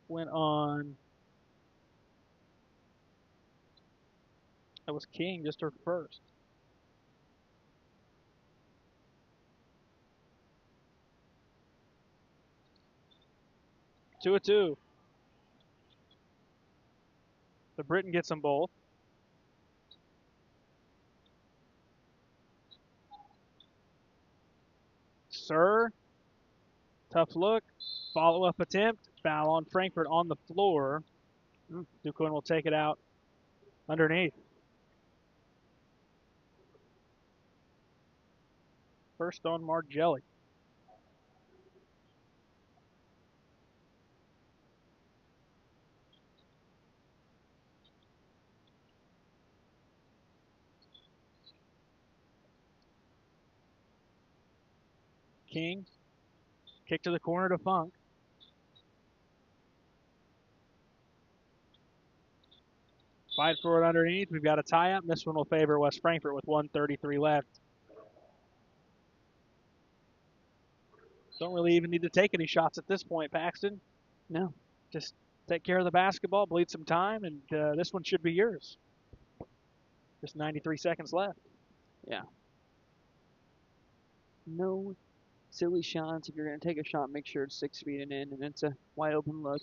went on. That was King, just her first. Two a two. The Britton gets them both. Sir, tough look. Follow-up attempt. Foul on Frankfurt on the floor. Quoin will take it out underneath. First on Margelli. King. Kick to the corner to Funk. Fight for it underneath. We've got a tie-up. This one will favor West Frankfort with 1:33 left. Don't really even need to take any shots at this point, Paxton. No. Just take care of the basketball, bleed some time, and this one should be yours. Just 93 seconds left. Yeah. No silly shots. If you're going to take a shot, make sure it's 6 feet and in, and it's a wide open look.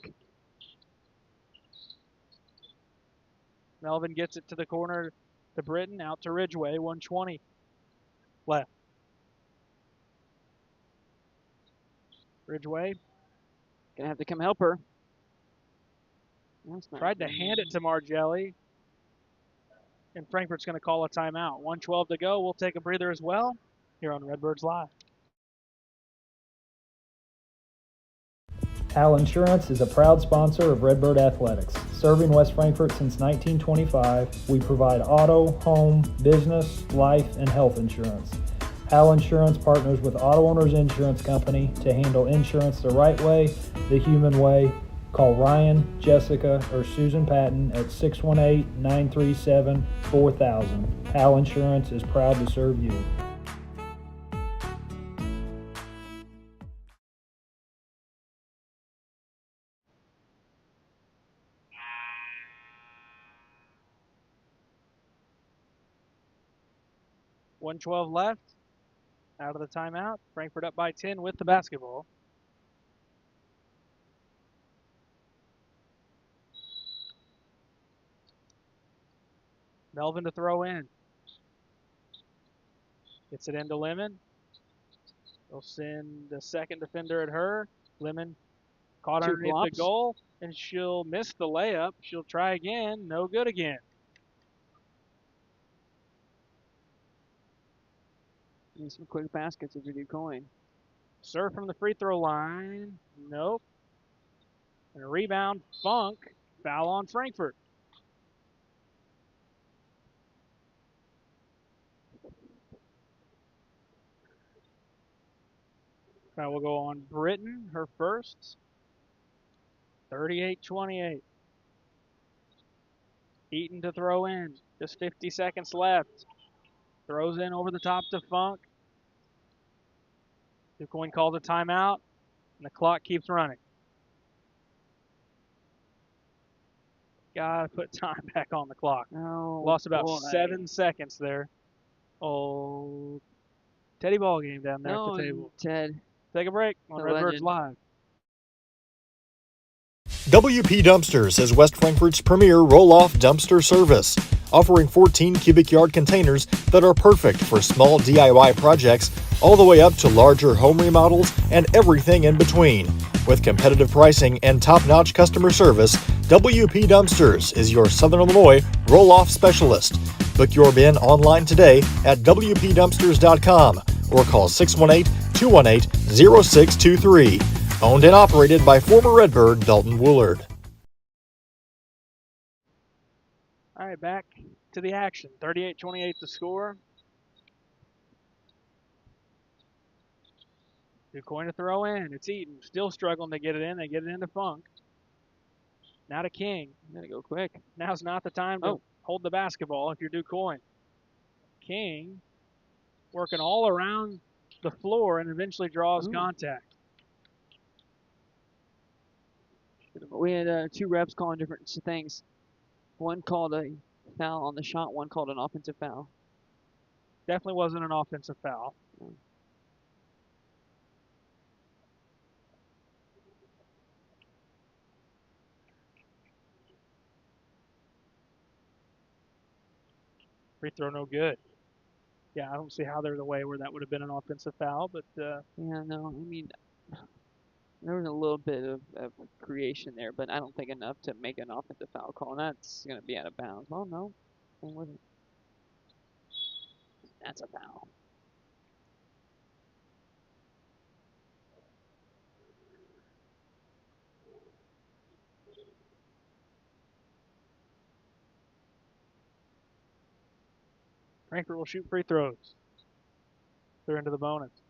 Melvin gets it to the corner to Britton, out to Ridgeway, 1:20 left. Ridgeway Gonna have to come help her. tried to hand it to Margelli, and Frankfurt's going to call a timeout. 1:12 to go. We'll take a breather as well here on Redbirds Live. Hal Insurance is a proud sponsor of Redbird Athletics. Serving West Frankfort since 1925, we provide auto, home, business, life, and health insurance. Hal Insurance partners with Auto Owners Insurance Company to handle insurance the right way, the human way. Call Ryan, Jessica, or Susan Patton at 618-937-4000. Hal Insurance is proud to serve you. $1:12 left. Out of the timeout. Frankfurt up by 10 with the basketball. Melvin to throw in. Gets it into Lemon. They'll send the second defender at her. Lemon caught Two underneath the flops. goal, and she'll miss the layup. She'll try again. No good again. Need some quick baskets if you do Quoin. Serve from the free throw line. Nope. And a rebound. Funk. Foul on Frankfurt. Now we'll go on Britton, her first. 38-28. Eaton to throw in. Just 50 seconds left. Throws in over the top to Funk. Quoin calls a timeout, and the clock keeps running. Gotta put time back on the clock. Oh, Lost about boy. 7 seconds there. Oh, Teddy ball game down there at the table. Ted. Take a break on The Redbirds legend. Live. WP Dumpsters is West Frankfort's premier roll-off dumpster service, offering 14 cubic yard containers that are perfect for small DIY projects all the way up to larger home remodels and everything in between. With competitive pricing and top-notch customer service, WP Dumpsters is your Southern Illinois roll-off specialist. Book your bin online today at WPDumpsters.com or call 618-218-0623. Owned and operated by former Redbird Dalton Woolard. All right, back to the action. 38-28 the score. Quoin to throw in. It's Eaton. Still struggling to get it in. They get it into Funk. Now to King. Gotta go quick. Now's not the time to hold the basketball if you're Quoin. King working all around the floor and eventually draws contact. We had 2 refs calling different things. One called a foul on the shot, one called an offensive foul. Definitely wasn't an offensive foul. Free throw no good. Yeah, I don't see how there's a way where that would have been an offensive foul, but Yeah, no, I mean, there was a little bit of creation there, but I don't think enough to make an offensive foul call, and that's going to be out of bounds. Oh, no. It wasn't. That's a foul. Frankfurt will shoot free throws. They're into the bonus.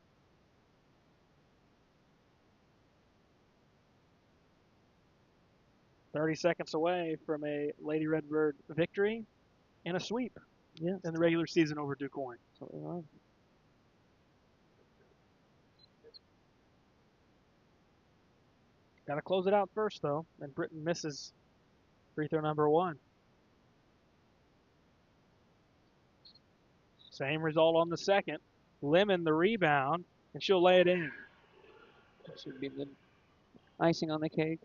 30 seconds away from a Lady Redbird victory and a sweep in the regular season over Quoin. Got to close it out first, though, and Britton misses free throw number 1. Same result on the second. Lemon the rebound, and she'll lay it in. Should be the icing on the cake.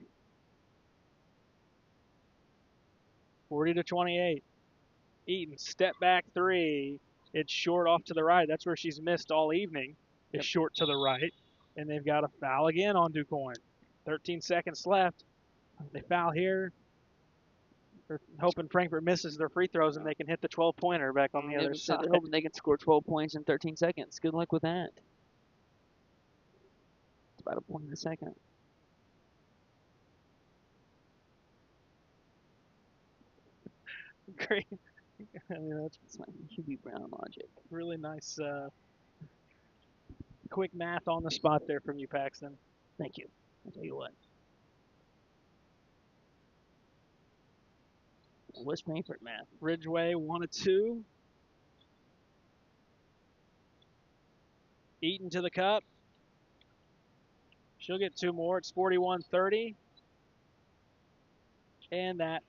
40-28. Eaton, step back 3. It's short off to the right. That's where she's missed all evening. It's short to the right. And they've got a foul again on Quoin. 13 seconds left. They foul here. They're hoping Frankfurt misses their free throws and they can hit the 12-pointer back on the other side. They're hoping they can score 12 points in 13 seconds. Good luck with that. It's about a point in a second. Great. I mean, that's my Hubie Brown logic. Really nice quick math on the spot there from you, Paxton. Thank you. I'll tell you what. West Frankfurt math. Ridgeway 1 of 2. Eaton to the cup. She'll get 2 more. It's 41-30. And that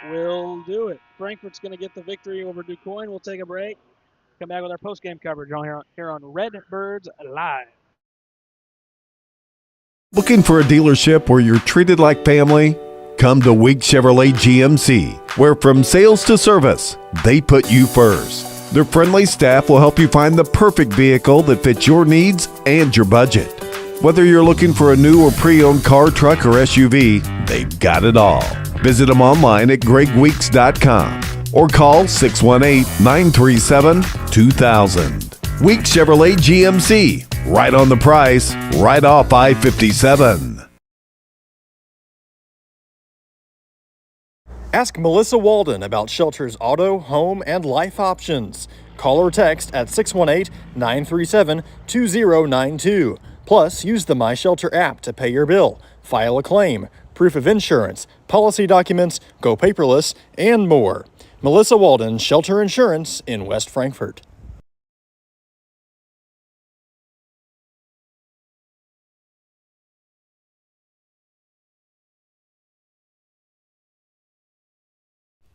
will do it. Frankfurt's going to get the victory over Quoin. We'll take a break. Come back with our post-game coverage here on Redbirds Live. Looking for a dealership where you're treated like family? Come to Week Chevrolet GMC, where from sales to service, they put you first. Their friendly staff will help you find the perfect vehicle that fits your needs and your budget. Whether you're looking for a new or pre-owned car, truck, or SUV, they've got it all. Visit them online at gregweeks.com or call 618-937-2000. Week Chevrolet GMC, right on the price, right off I-57. Ask Melissa Walden about Shelter's auto, home, and life options. Call or text at 618-937-2092. Plus, use the My Shelter app to pay your bill, file a claim, proof of insurance, policy documents, go paperless, and more. Melissa Walden, Shelter Insurance in West Frankfort.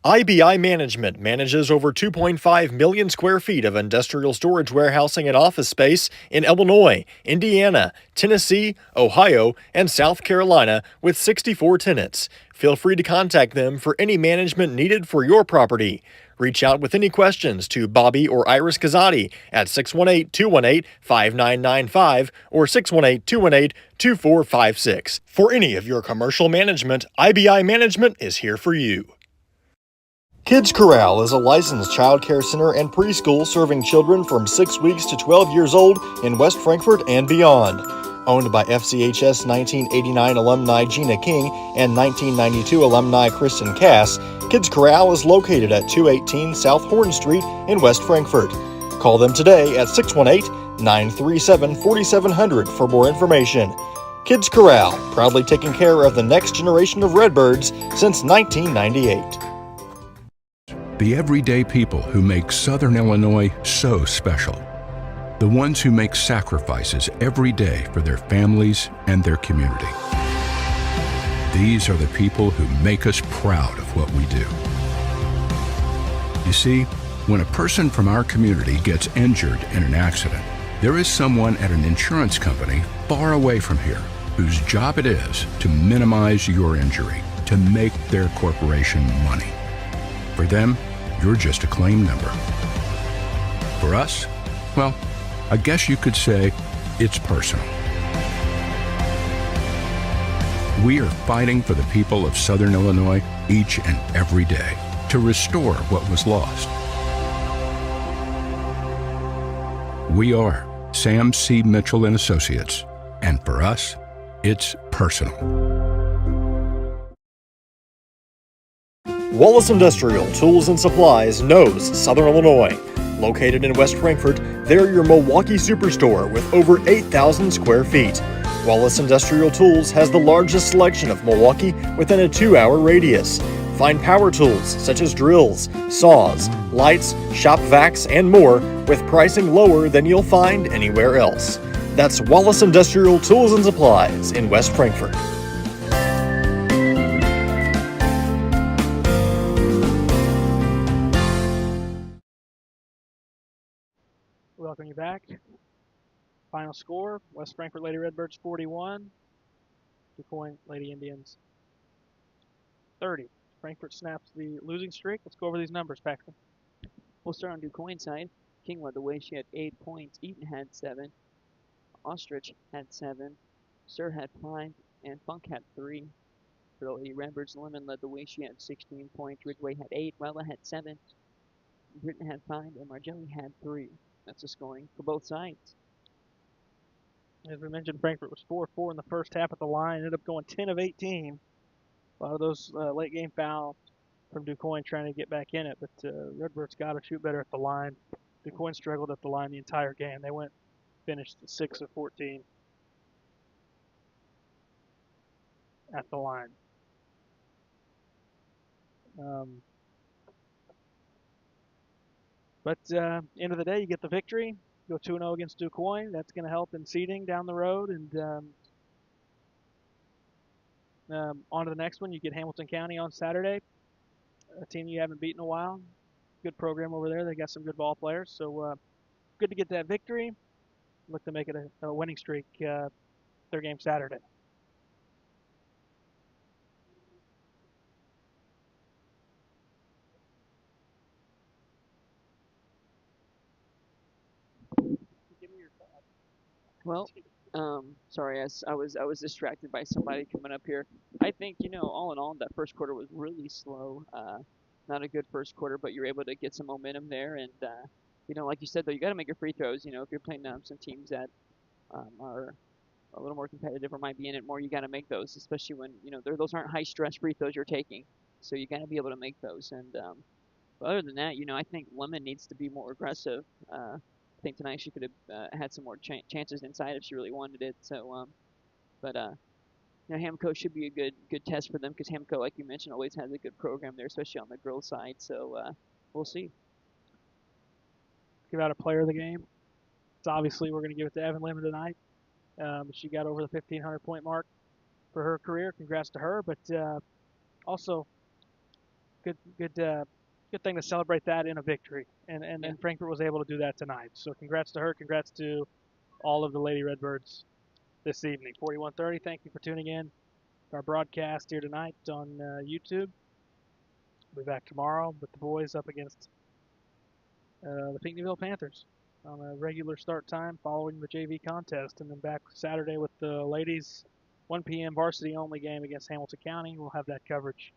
IBI Management manages over 2.5 million square feet of industrial storage warehousing and office space in Illinois, Indiana, Tennessee, Ohio, and South Carolina with 64 tenants. Feel free to contact them for any management needed for your property. Reach out with any questions to Bobby or Iris Kazadi at 618-218-5995 or 618-218-2456. For any of your commercial management, IBI Management is here for you. Kids Corral is a licensed child care center and preschool serving children from 6 weeks to 12 years old in West Frankfort and beyond. Owned by FCHS 1989 alumni Gina King and 1992 alumni Kristen Cass, Kids Corral is located at 218 South Horn Street in West Frankfort. Call them today at 618-937-4700 for more information. Kids Corral, proudly taking care of the next generation of Redbirds since 1998. The everyday people who make Southern Illinois so special. The ones who make sacrifices every day for their families and their community. These are the people who make us proud of what we do. You see, when a person from our community gets injured in an accident, there is someone at an insurance company far away from here whose job it is to minimize your injury, to make their corporation money. For them, you're just a claim number. For us, well, I guess you could say it's personal. We are fighting for the people of Southern Illinois each and every day to restore what was lost. We are Sam C. Mitchell and Associates, and for us, it's personal. Wallace Industrial Tools and Supplies knows Southern Illinois. Located in West Frankfort, they're your Milwaukee superstore with over 8,000 square feet. Wallace Industrial Tools has the largest selection of Milwaukee within a 2-hour radius. Find power tools such as drills, saws, lights, shop vacs, and more with pricing lower than you'll find anywhere else. That's Wallace Industrial Tools and Supplies in West Frankfort. Welcome you back. Final score, West Frankfort Lady Redbirds 41, Quoin Lady Indians 30. Frankfort snaps the losing streak. Let's go over these numbers, Paxton. We'll start on DuQuoin's side. King led the way. She had 8 points. Eaton had 7. Ostrich had 7. Sir had 5. And Funk had 3. For the Lady Redbirds, Lemon led the way. She had 16 points. Ridgway had 8. Wella had 7. Britton had 5. And Margelli had 3. That's the scoring for both sides. As we mentioned, Frankfort was 4-4 in the first half at the line. Ended up going 10 of 18. A lot of those late game fouls from DuQuoin trying to get back in it, but Redbirds got to shoot better at the line. DuQuoin struggled at the line the entire game. They finished 6 of 14 at the line. But end of the day, you get the victory. Go 2-0 against DuQuoin. That's going to help in seeding down the road. And on to the next one. You get Hamilton County on Saturday, a team you haven't beaten in a while. Good program over there. They got some good ball players. So good to get that victory. Look to make it a winning streak their game Saturday. Well, sorry, I was distracted by somebody coming up here. I think, all in all, that first quarter was really slow. Not a good first quarter, but you're able to get some momentum there. And, like you said, though, you got to make your free throws. If you're playing some teams that are a little more competitive or might be in it more, you got to make those, especially when, those aren't high stress free throws you're taking. So you got to be able to make those. And but other than that, I think Lemon needs to be more aggressive. I think tonight she could have had some more chances inside if she really wanted it. So, but Hamco should be a good test for them because Hamco, like you mentioned, always has a good program there, especially on the girls' side. So we'll see. Give out a player of the game. It's obviously we're going to give it to Evan Lemon tonight. She got over the 1,500 point mark for her career. Congrats to her. But also, good thing to celebrate that in a victory. And Frankfort was able to do that tonight. So congrats to her. Congrats to all of the Lady Redbirds this evening. 41:30. Thank you for tuning in to our broadcast here tonight on YouTube. We'll be back tomorrow with the boys up against the Pinckneyville Panthers on a regular start time following the JV contest, and then back Saturday with the ladies 1 p.m. varsity only game against Hamilton County. We'll have that coverage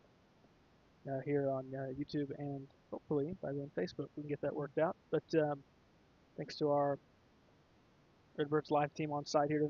here on YouTube and hopefully by then Facebook. We can get that worked out. But thanks to our Redbirds live team on site here tonight.